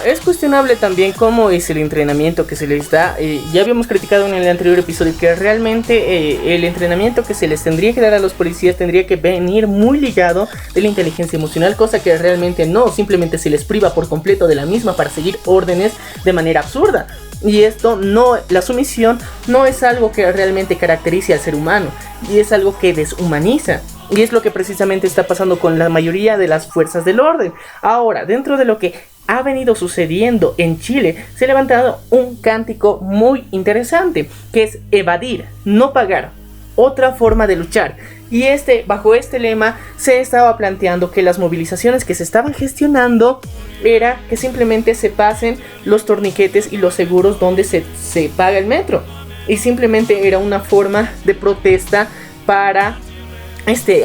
Es cuestionable también cómo es el entrenamiento que se les da. Ya habíamos criticado en el anterior episodio que realmente el entrenamiento que se les tendría que dar a los policías tendría que venir muy ligado de la inteligencia emocional, cosa que realmente no, simplemente se les priva por completo de la misma para seguir órdenes de manera absurda. Y esto no, la sumisión no es algo que realmente caracterice al ser humano, y es algo que deshumaniza. Y es lo que precisamente está pasando con la mayoría de las fuerzas del orden. Ahora, dentro de lo que ha venido sucediendo en Chile, se ha levantado un cántico muy interesante, que es evadir, no pagar, otra forma de luchar. Y bajo este lema se estaba planteando que las movilizaciones que se estaban gestionando era que simplemente se pasen los torniquetes y los seguros donde se paga el metro. Y simplemente era una forma de protesta para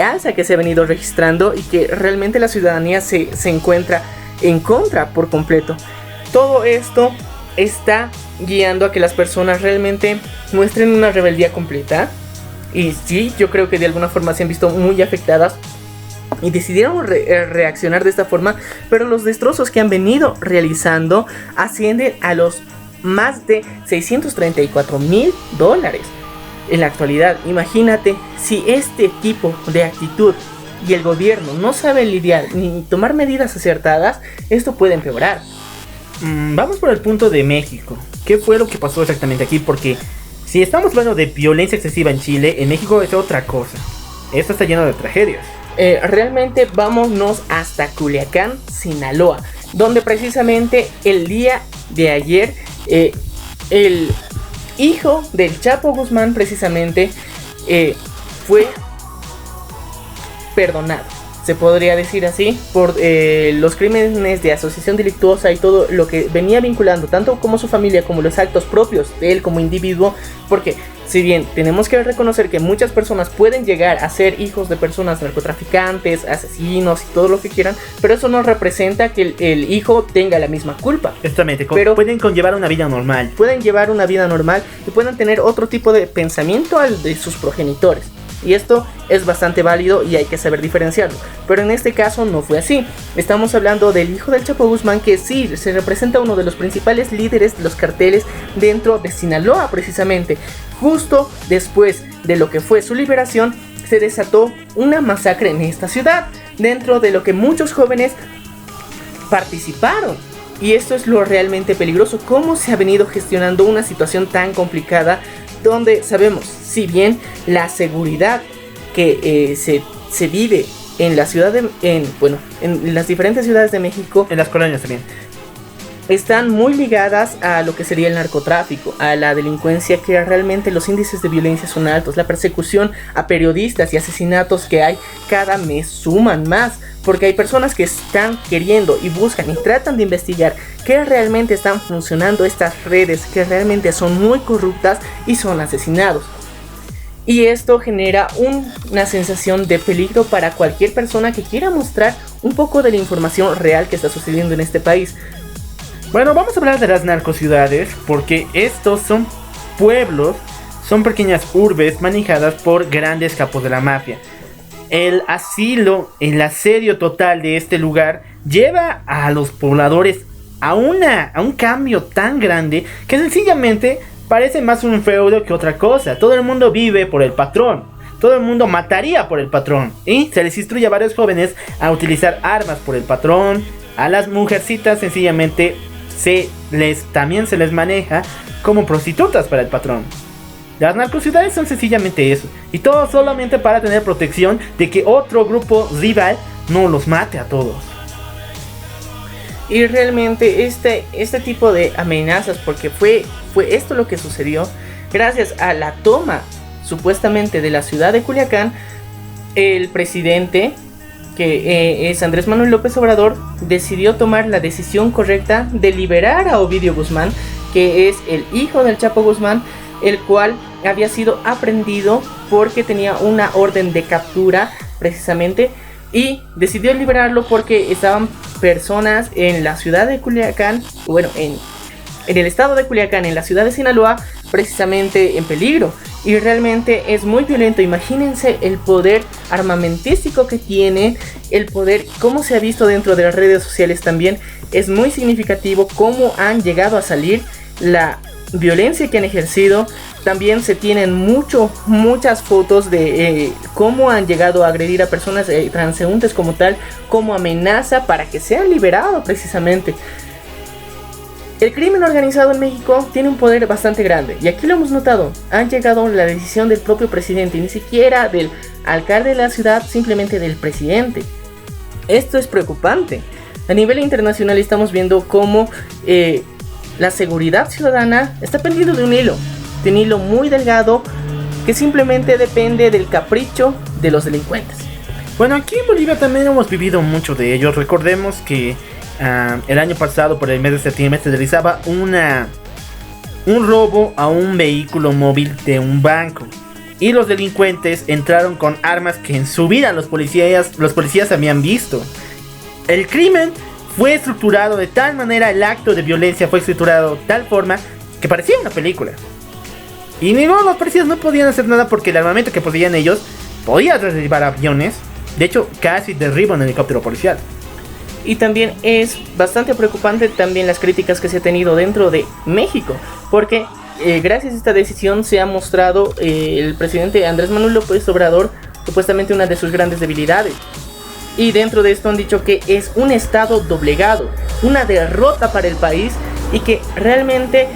alza que se ha venido registrando y que realmente la ciudadanía se encuentra en contra por completo. Todo esto está guiando a que las personas realmente muestren una rebeldía completa. Y sí, yo creo que de alguna forma se han visto muy afectadas y decidieron reaccionar de esta forma. Pero los destrozos que han venido realizando ascienden a los más de $634,000 en la actualidad. Imagínate si este tipo de actitud y el gobierno no saben lidiar ni tomar medidas acertadas, esto puede empeorar. Vamos por el punto de México. ¿Qué fue lo que pasó exactamente aquí? Porque si estamos hablando de violencia excesiva en Chile, en México es otra cosa. Esto está lleno de tragedias. Realmente vámonos hasta Culiacán, Sinaloa, donde precisamente el día de ayer el hijo del Chapo Guzmán precisamente fue perdonado, se podría decir así, por los crímenes de asociación delictuosa y todo lo que venía vinculando, tanto como su familia como los actos propios de él como individuo. Porque si bien tenemos que reconocer que muchas personas pueden llegar a ser hijos de personas narcotraficantes, asesinos y todo lo que quieran, pero eso no representa que el hijo tenga la misma culpa. Exactamente, pero pueden conllevar una vida normal. Pueden llevar una vida normal y pueden tener otro tipo de pensamiento al de sus progenitores. Y esto es bastante válido y hay que saber diferenciarlo. Pero en este caso no fue así. Estamos hablando del hijo del Chapo Guzmán, que sí, se representa uno de los principales líderes de los carteles dentro de Sinaloa precisamente. Justo después de lo que fue su liberación, se desató una masacre en esta ciudad, dentro de lo que muchos jóvenes participaron. Y esto es lo realmente peligroso, cómo se ha venido gestionando una situación tan complicada, donde sabemos, si bien la seguridad que se vive en la ciudad en las diferentes ciudades de México, en las colonias también, están muy ligadas a lo que sería el narcotráfico, a la delincuencia, que realmente los índices de violencia son altos. La persecución a periodistas y asesinatos que hay cada mes suman más, porque hay personas que están queriendo y buscan y tratan de investigar que realmente están funcionando estas redes, que realmente son muy corruptas y son asesinados. Y esto genera una sensación de peligro para cualquier persona que quiera mostrar un poco de la información real que está sucediendo en este país. Bueno, vamos a hablar de las narcociudades, porque estos son pueblos, son pequeñas urbes manejadas por grandes capos de la mafia. El asilo, el asedio total de este lugar lleva a los pobladores a un cambio tan grande que sencillamente parece más un feudo que otra cosa. Todo el mundo vive por el patrón, todo el mundo mataría por el patrón, y se les instruye a varios jóvenes a utilizar armas por el patrón. A las mujercitas sencillamente también se les maneja como prostitutas para el patrón. Las narcociudades son sencillamente eso. Y todo solamente para tener protección de que otro grupo rival no los mate a todos. Y realmente este tipo de amenazas, porque fue esto lo que sucedió, gracias a la toma supuestamente de la ciudad de Culiacán, el presidente, que es Andrés Manuel López Obrador, decidió tomar la decisión correcta de liberar a Ovidio Guzmán, que es el hijo del Chapo Guzmán, el cual había sido aprehendido porque tenía una orden de captura precisamente, y decidió liberarlo porque estaban personas en la ciudad de Culiacán, bueno, en el estado de Culiacán, en la ciudad de Sinaloa, precisamente en peligro. Y realmente es muy violento. Imagínense el poder armamentístico que tiene, el poder, cómo se ha visto dentro de las redes sociales también. Es muy significativo cómo han llegado a salir, la violencia que han ejercido. También se tienen muchas fotos de cómo han llegado a agredir a personas transeúntes como tal, como amenaza para que sean liberados precisamente. El crimen organizado en México tiene un poder bastante grande, y aquí lo hemos notado. Han llegado a la decisión del propio presidente, ni siquiera del alcalde de la ciudad, simplemente del presidente. Esto es preocupante. A nivel internacional estamos viendo cómo la seguridad ciudadana está pendiendo de un hilo muy delgado, que simplemente depende del capricho de los delincuentes. Bueno, aquí en Bolivia también hemos vivido mucho de ello. Recordemos que el año pasado, por el mes de septiembre, se realizaba un robo a un vehículo móvil de un banco, y los delincuentes entraron con armas que en su vida los policías habían visto. El crimen fue estructurado de tal manera, el acto de violencia fue estructurado de tal forma que parecía una película. Y los policías no podían hacer nada porque el armamento que poseían ellos podía derribar aviones. De hecho, casi derriba un helicóptero policial. Y también es bastante preocupante también las críticas que se ha tenido dentro de México, porque gracias a esta decisión se ha mostrado el presidente Andrés Manuel López Obrador supuestamente una de sus grandes debilidades. Y dentro de esto han dicho que es un estado doblegado, una derrota para el país, y que realmente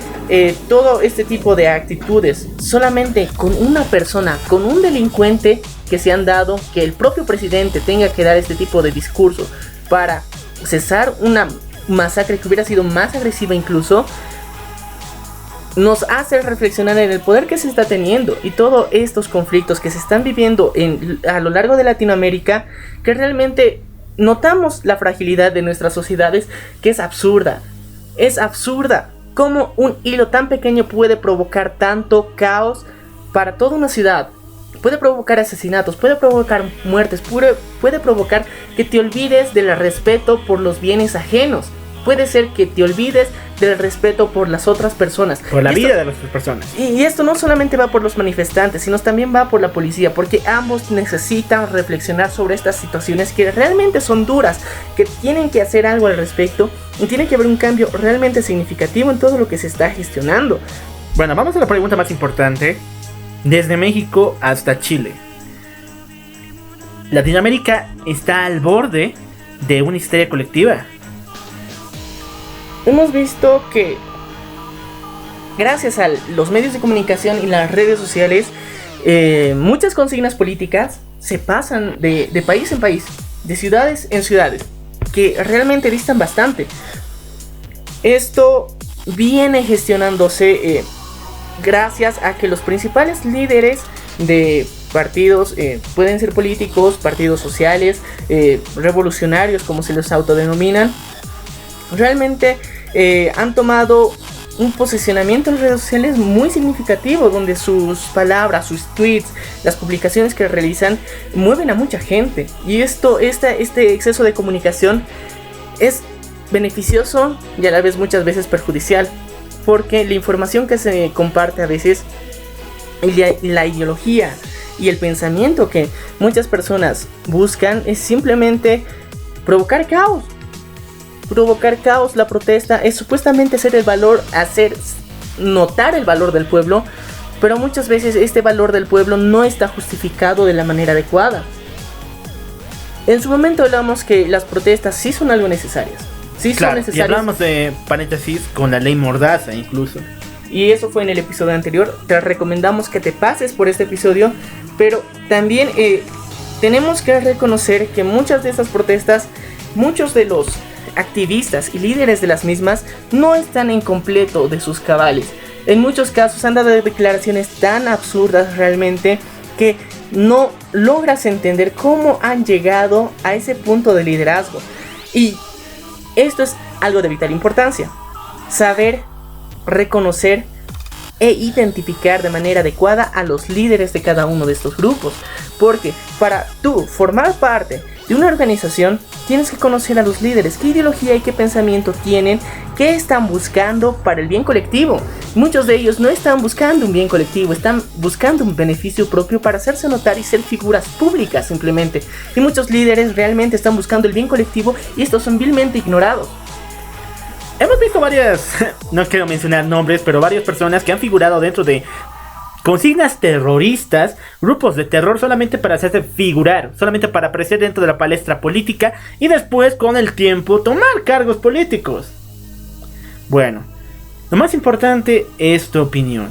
todo este tipo de actitudes, solamente con una persona, con un delincuente que se han dado, que el propio presidente tenga que dar este tipo de discurso para cesar una masacre que hubiera sido más agresiva incluso, nos hace reflexionar en el poder que se está teniendo y todos estos conflictos que se están viviendo a lo largo de Latinoamérica, que realmente notamos la fragilidad de nuestras sociedades, que es absurda. Es absurda cómo un hilo tan pequeño puede provocar tanto caos para toda una ciudad. Puede provocar asesinatos, puede provocar muertes, puede provocar que te olvides del respeto por los bienes ajenos. Puede ser que te olvides del respeto por las otras personas. Por la vida de las otras personas. Y esto no solamente va por los manifestantes, sino también va por la policía, porque ambos necesitan reflexionar sobre estas situaciones que realmente son duras, que tienen que hacer algo al respecto, y tiene que haber un cambio realmente significativo en todo lo que se está gestionando. Bueno, vamos a la pregunta más importante. Desde México hasta Chile, Latinoamérica está al borde de una histeria colectiva. Hemos visto que gracias a los medios de comunicación y las redes sociales, muchas consignas políticas se pasan de país en país, de ciudades en ciudades, que realmente distan bastante. Esto viene gestionándose gracias a que los principales líderes de partidos, pueden ser políticos, partidos sociales, revolucionarios como se los autodenominan, realmente han tomado un posicionamiento en redes sociales muy significativo, donde sus palabras, sus tweets, las publicaciones que realizan mueven a mucha gente. Y este exceso de comunicación es beneficioso y a la vez muchas veces perjudicial, porque la información que se comparte a veces, la ideología y el pensamiento que muchas personas buscan es simplemente provocar caos. La protesta es supuestamente hacer notar el valor del pueblo, pero muchas veces este valor del pueblo no está justificado de la manera adecuada. En su momento hablamos que las protestas sí son algo necesarias. Sí, claro, son necesarias. Y hablamos de paréntesis con la ley Mordaza incluso. y eso fue en el episodio anterior. Te recomendamos que te pases por este episodio, pero también tenemos que reconocer que muchas de esas protestas, muchos de los activistas y líderes de las mismas no están en completo de sus cabales. En muchos casos han dado declaraciones tan absurdas realmente que no logras entender cómo han llegado a ese punto de liderazgo. Y esto es algo de vital importancia: saber reconocer e identificar de manera adecuada a los líderes de cada uno de estos grupos, porque para tú formar parte de una organización tienes que conocer a los líderes, qué ideología y qué pensamiento tienen, qué están buscando para el bien colectivo. Muchos de ellos no están buscando un bien colectivo, están buscando un beneficio propio para hacerse notar y ser figuras públicas simplemente. Y muchos líderes realmente están buscando el bien colectivo y estos son vilmente ignorados. Hemos visto varias, no quiero mencionar nombres, pero varias personas que han figurado dentro de consignas terroristas, grupos de terror, solamente para hacerse figurar, solamente para aparecer dentro de la palestra política y después con el tiempo tomar cargos políticos. Bueno, lo más importante es tu opinión.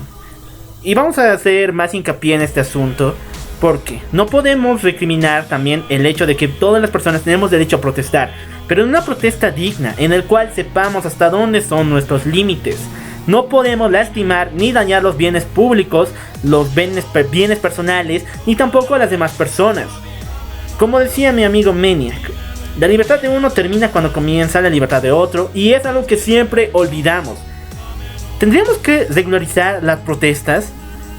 Y vamos a hacer más hincapié en este asunto, porque no podemos recriminar también el hecho de que todas las personas tenemos derecho a protestar, pero en una protesta digna, en el cual sepamos hasta dónde son nuestros límites. No podemos lastimar ni dañar los bienes públicos, los bienes personales, ni tampoco a las demás personas. Como decía mi amigo Maniac, la libertad de uno termina cuando comienza la libertad de otro, y es algo que siempre olvidamos. ¿Tendríamos que regularizar las protestas?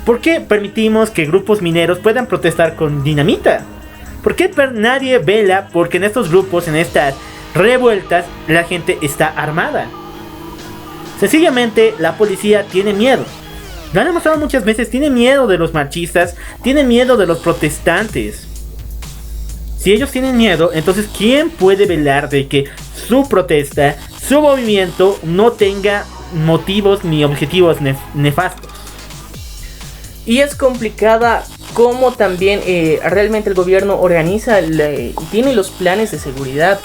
¿Por qué permitimos que grupos mineros puedan protestar con dinamita? ¿Por qué nadie vela porque en estos grupos, en estas revueltas, la gente está armada? Sencillamente la policía tiene miedo. Lo han demostrado muchas veces, tiene miedo de los marchistas, tiene miedo de los protestantes. Si ellos tienen miedo, entonces ¿quién puede velar de que su protesta, su movimiento no tenga motivos ni objetivos nefastos? Y es complicada cómo también realmente el gobierno organiza y tiene los planes de seguridad.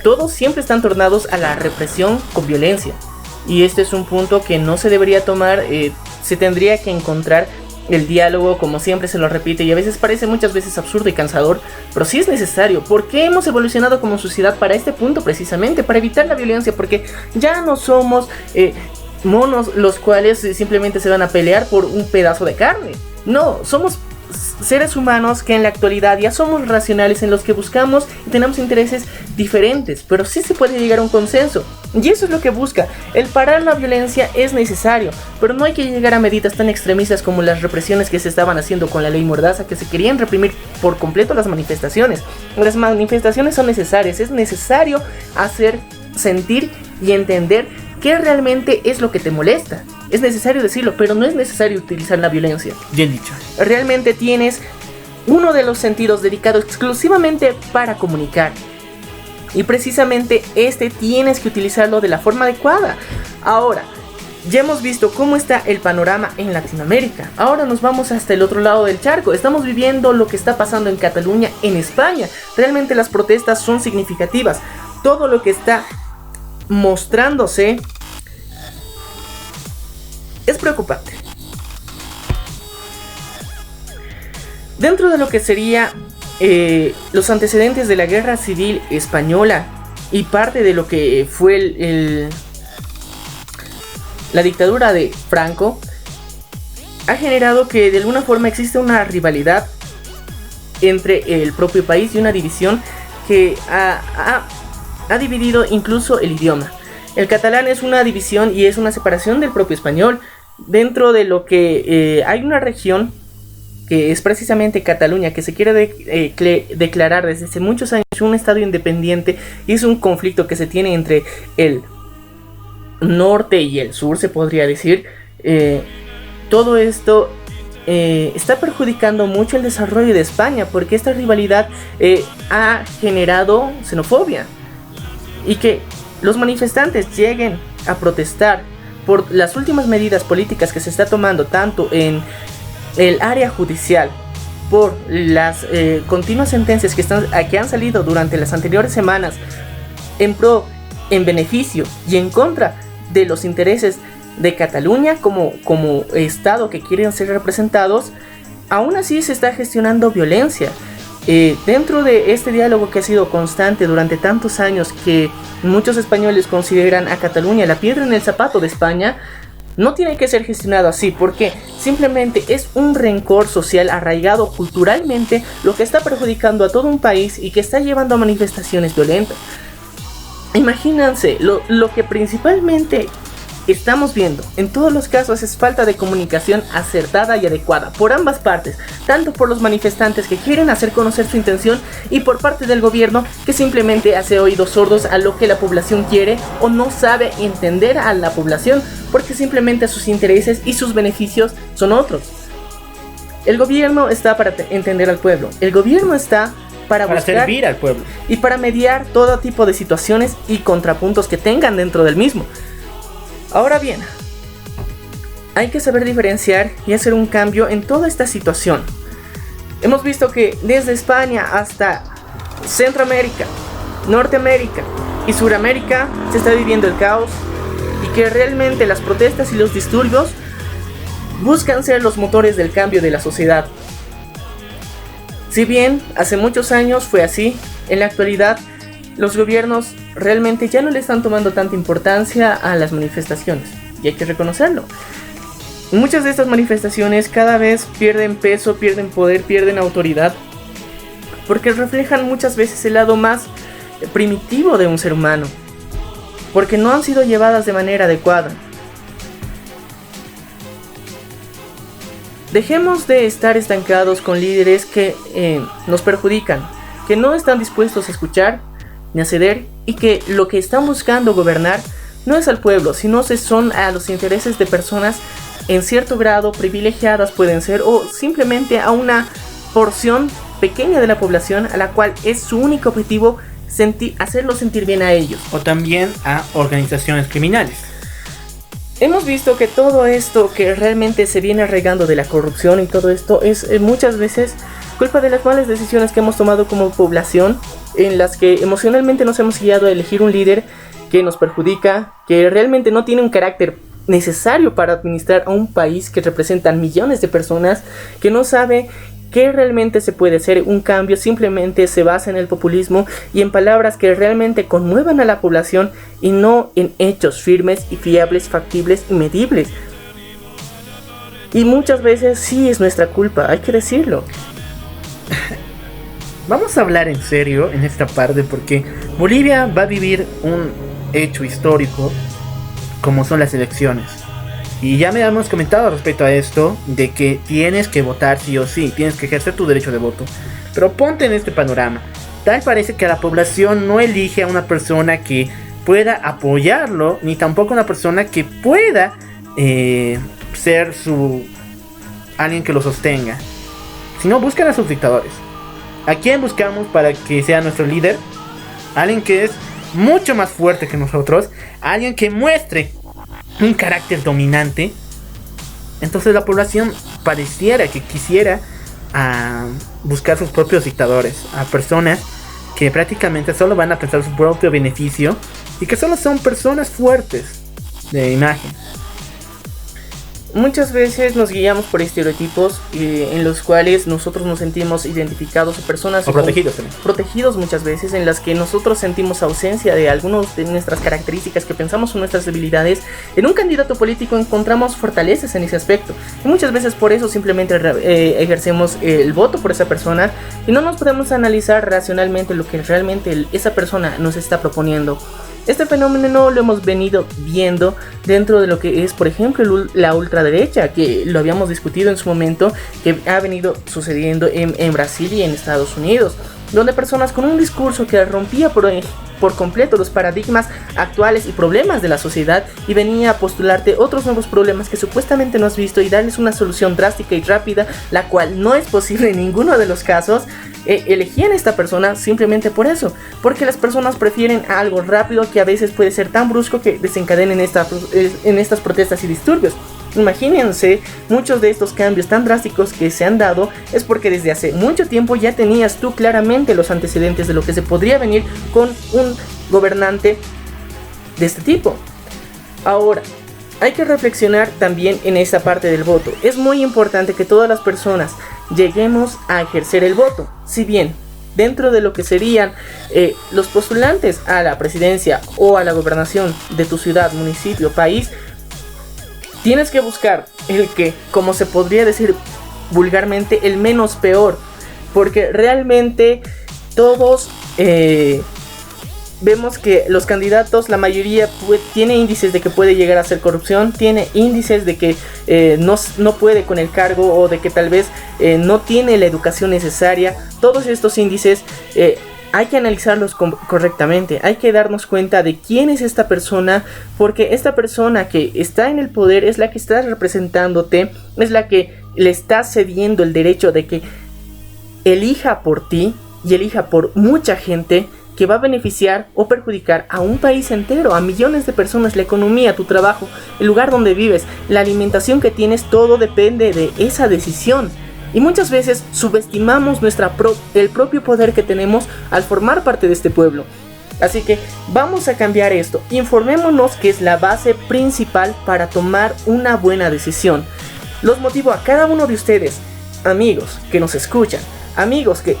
Todos siempre están tornados a la represión con violencia. Y este es un punto que no se debería tomar. Se tendría que encontrar el diálogo, como siempre se lo repite, y a veces parece muchas veces absurdo y cansador, pero sí es necesario. ¿Por qué hemos evolucionado como sociedad para este punto? Precisamente para evitar la violencia, porque ya no somos monos los cuales simplemente se van a pelear por un pedazo de carne. No, somos seres humanos que en la actualidad ya somos racionales, en los que buscamos y tenemos intereses diferentes, pero sí se puede llegar a un consenso, y eso es lo que busca. El parar la violencia es necesario, pero no hay que llegar a medidas tan extremistas como las represiones que se estaban haciendo con la ley Mordaza, que se querían reprimir por completo las manifestaciones. Las manifestaciones son necesarias, es necesario hacer sentir y entender qué realmente es lo que te molesta. Es necesario decirlo, pero no es necesario utilizar la violencia. Bien dicho. Realmente tienes uno de los sentidos dedicados exclusivamente para comunicar, y precisamente tienes que utilizarlo de la forma adecuada. Ahora, ya hemos visto cómo está el panorama en Latinoamérica. Ahora nos vamos hasta el otro lado del charco. Estamos viviendo lo que está pasando en Cataluña, en España. Realmente las protestas son significativas. Todo lo que está mostrándose es preocupante. Dentro de lo que sería los antecedentes de la Guerra Civil Española y parte de lo que fue la dictadura de Franco, ha generado que de alguna forma existe una rivalidad entre el propio país y una división que ha dividido incluso el idioma. El catalán es una división y es una separación del propio español. Dentro de lo que hay una región que es precisamente Cataluña, que se quiere declarar desde hace muchos años un estado independiente, y es un conflicto que se tiene entre el norte y el sur, se podría decir. Todo esto está perjudicando mucho el desarrollo de España, porque esta rivalidad ha generado xenofobia, y que los manifestantes lleguen a protestar por las últimas medidas políticas que se está tomando tanto en el área judicial, por las continuas sentencias que han salido durante las anteriores semanas en beneficio y en contra de los intereses de Cataluña como estado que quieren ser representados, aún así se está gestionando violencia. Dentro de este diálogo que ha sido constante durante tantos años, que muchos españoles consideran a Cataluña la piedra en el zapato de España, no tiene que ser gestionado así, porque simplemente es un rencor social arraigado culturalmente, lo que está perjudicando a todo un país y que está llevando a manifestaciones violentas. Imagínense, lo que principalmente estamos viendo en todos los casos es falta de comunicación acertada y adecuada por ambas partes, tanto por los manifestantes que quieren hacer conocer su intención y por parte del gobierno, que simplemente hace oídos sordos a lo que la población quiere o no sabe entender a la población, porque simplemente sus intereses y sus beneficios son otros. El gobierno está para entender al pueblo, el gobierno está para buscar servir al pueblo y para mediar todo tipo de situaciones y contrapuntos que tengan dentro del mismo. Ahora bien, hay que saber diferenciar y hacer un cambio en toda esta situación. Hemos visto que desde España hasta Centroamérica, Norteamérica y Suramérica se está viviendo el caos, y que realmente las protestas y los disturbios buscan ser los motores del cambio de la sociedad. Si bien hace muchos años fue así, en la actualidad los gobiernos realmente ya no le están tomando tanta importancia a las manifestaciones, y hay que reconocerlo. Muchas de estas manifestaciones cada vez pierden peso, pierden poder, pierden autoridad, porque reflejan muchas veces el lado más primitivo de un ser humano, porque no han sido llevadas de manera adecuada. Dejemos de estar estancados con líderes que nos perjudican, que no están dispuestos a escuchar ni a ceder, y que lo que están buscando gobernar no es al pueblo, sino son a los intereses de personas en cierto grado privilegiadas pueden ser, o simplemente a una porción pequeña de la población a la cual es su único objetivo hacerlo sentir bien a ellos. O también a organizaciones criminales. Hemos visto que todo esto que realmente se viene arraigando de la corrupción y todo esto es muchas veces culpa de las malas decisiones que hemos tomado como población, en las que emocionalmente nos hemos guiado a elegir un líder que nos perjudica, que realmente no tiene un carácter necesario para administrar a un país que representa millones de personas, que no sabe que realmente se puede hacer un cambio, simplemente se basa en el populismo y en palabras que realmente conmuevan a la población y no en hechos firmes y fiables, factibles y medibles. Y muchas veces sí es nuestra culpa, hay que decirlo. Vamos a hablar en serio en esta parte, porque Bolivia va a vivir un hecho histórico como son las elecciones. Y ya me hemos comentado respecto a esto, de que tienes que votar sí o sí, tienes que ejercer tu derecho de voto. Pero ponte en este panorama. Tal parece que la población no elige a una persona que pueda apoyarlo, ni tampoco una persona que pueda ser alguien que lo sostenga, sino buscan a sus dictadores. ¿A quién buscamos para que sea nuestro líder? Alguien que es mucho más fuerte que nosotros, alguien que muestre un carácter dominante. Entonces la población pareciera que quisiera buscar sus propios dictadores, a personas que prácticamente solo van a pensar su propio beneficio y que solo son personas fuertes de imagen. Muchas veces nos guiamos por estereotipos en los cuales nosotros nos sentimos identificados, o personas o protegidos también. Protegidos muchas veces, en las que nosotros sentimos ausencia de algunas de nuestras características que pensamos son nuestras debilidades. En un candidato político encontramos fortalezas en ese aspecto, y muchas veces por eso simplemente ejercemos el voto por esa persona y no nos podemos analizar racionalmente lo que realmente esa persona nos está proponiendo. Este fenómeno lo hemos venido viendo dentro de lo que es, por ejemplo, la ultraderecha, que lo habíamos discutido en su momento, que ha venido sucediendo en Brasil y en Estados Unidos, donde personas con un discurso que rompía por completo los paradigmas actuales y problemas de la sociedad, y venía a postularte otros nuevos problemas que supuestamente no has visto y darles una solución drástica y rápida, la cual no es posible en ninguno de los casos. Elegían a esta persona simplemente por eso, porque las personas prefieren algo rápido que a veces puede ser tan brusco que desencadenen en estas protestas y disturbios. Imagínense, muchos de estos cambios tan drásticos que se han dado es porque desde hace mucho tiempo ya tenías tú claramente los antecedentes de lo que se podría venir con un gobernante de este tipo. Ahora, hay que reflexionar también en esta parte del voto. Es muy importante que todas las personas lleguemos a ejercer el voto. Si bien dentro de lo que serían los postulantes a la presidencia o a la gobernación de tu ciudad, municipio, país, tienes que buscar el que, como se podría decir vulgarmente, el menos peor. Porque realmente todos vemos que los candidatos, la mayoría tiene índices de que puede llegar a ser corrupción, tiene índices de que no puede con el cargo, o de que tal vez no tiene la educación necesaria. Todos estos índices hay que analizarlos correctamente, hay que darnos cuenta de quién es esta persona, porque esta persona que está en el poder es la que está representándote, es la que le está cediendo el derecho de que elija por ti y elija por mucha gente, que va a beneficiar o perjudicar a un país entero, a millones de personas, la economía, tu trabajo, el lugar donde vives, la alimentación que tienes, todo depende de esa decisión. Y muchas veces subestimamos el propio poder que tenemos al formar parte de este pueblo. Así que vamos a cambiar esto. Informémonos, que es la base principal para tomar una buena decisión. Los motivo a cada uno de ustedes, amigos que nos escuchan, amigos que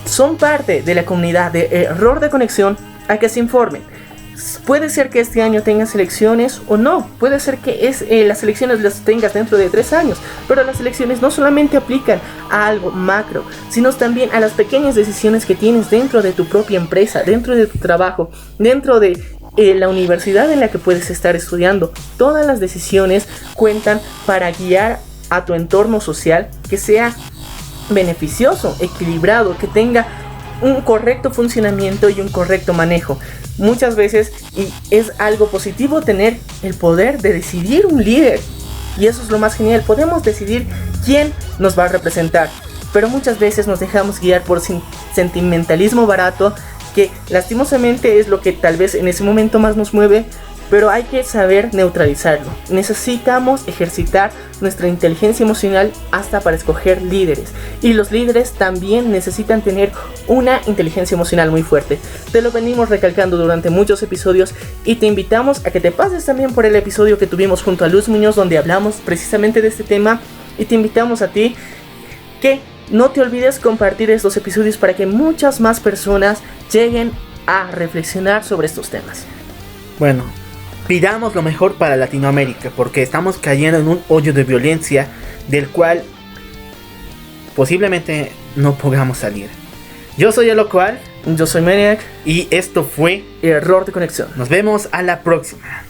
son parte de la comunidad de Error de Conexión, a que se informen. Puede ser que este año tengas elecciones o no, puede ser que las elecciones las tengas dentro de 3 años, pero las elecciones no solamente aplican a algo macro, sino también a las pequeñas decisiones que tienes dentro de tu propia empresa, dentro de tu trabajo, dentro de la universidad en la que puedes estar estudiando. Todas las decisiones cuentan para guiar a tu entorno social que sea beneficioso, equilibrado, que tenga un correcto funcionamiento y un correcto manejo. Muchas veces, y es algo positivo tener el poder de decidir un líder, y eso es lo más genial, podemos decidir quién nos va a representar, pero muchas veces nos dejamos guiar por sentimentalismo barato, que lastimosamente es lo que tal vez en ese momento más nos mueve, pero hay que saber neutralizarlo. Necesitamos ejercitar nuestra inteligencia emocional hasta para escoger líderes, y los líderes también necesitan tener una inteligencia emocional muy fuerte. Te lo venimos recalcando durante muchos episodios, y te invitamos a que te pases también por el episodio que tuvimos junto a Luz Muñoz, donde hablamos precisamente de este tema, y te invitamos a ti que no te olvides compartir estos episodios para que muchas más personas lleguen a reflexionar sobre estos temas. Bueno, pidamos lo mejor para Latinoamérica, porque estamos cayendo en un hoyo de violencia del cual posiblemente no podamos salir. Yo soy Elocual. Yo soy Maniac. Y esto fue Error de Conexión. Nos vemos a la próxima.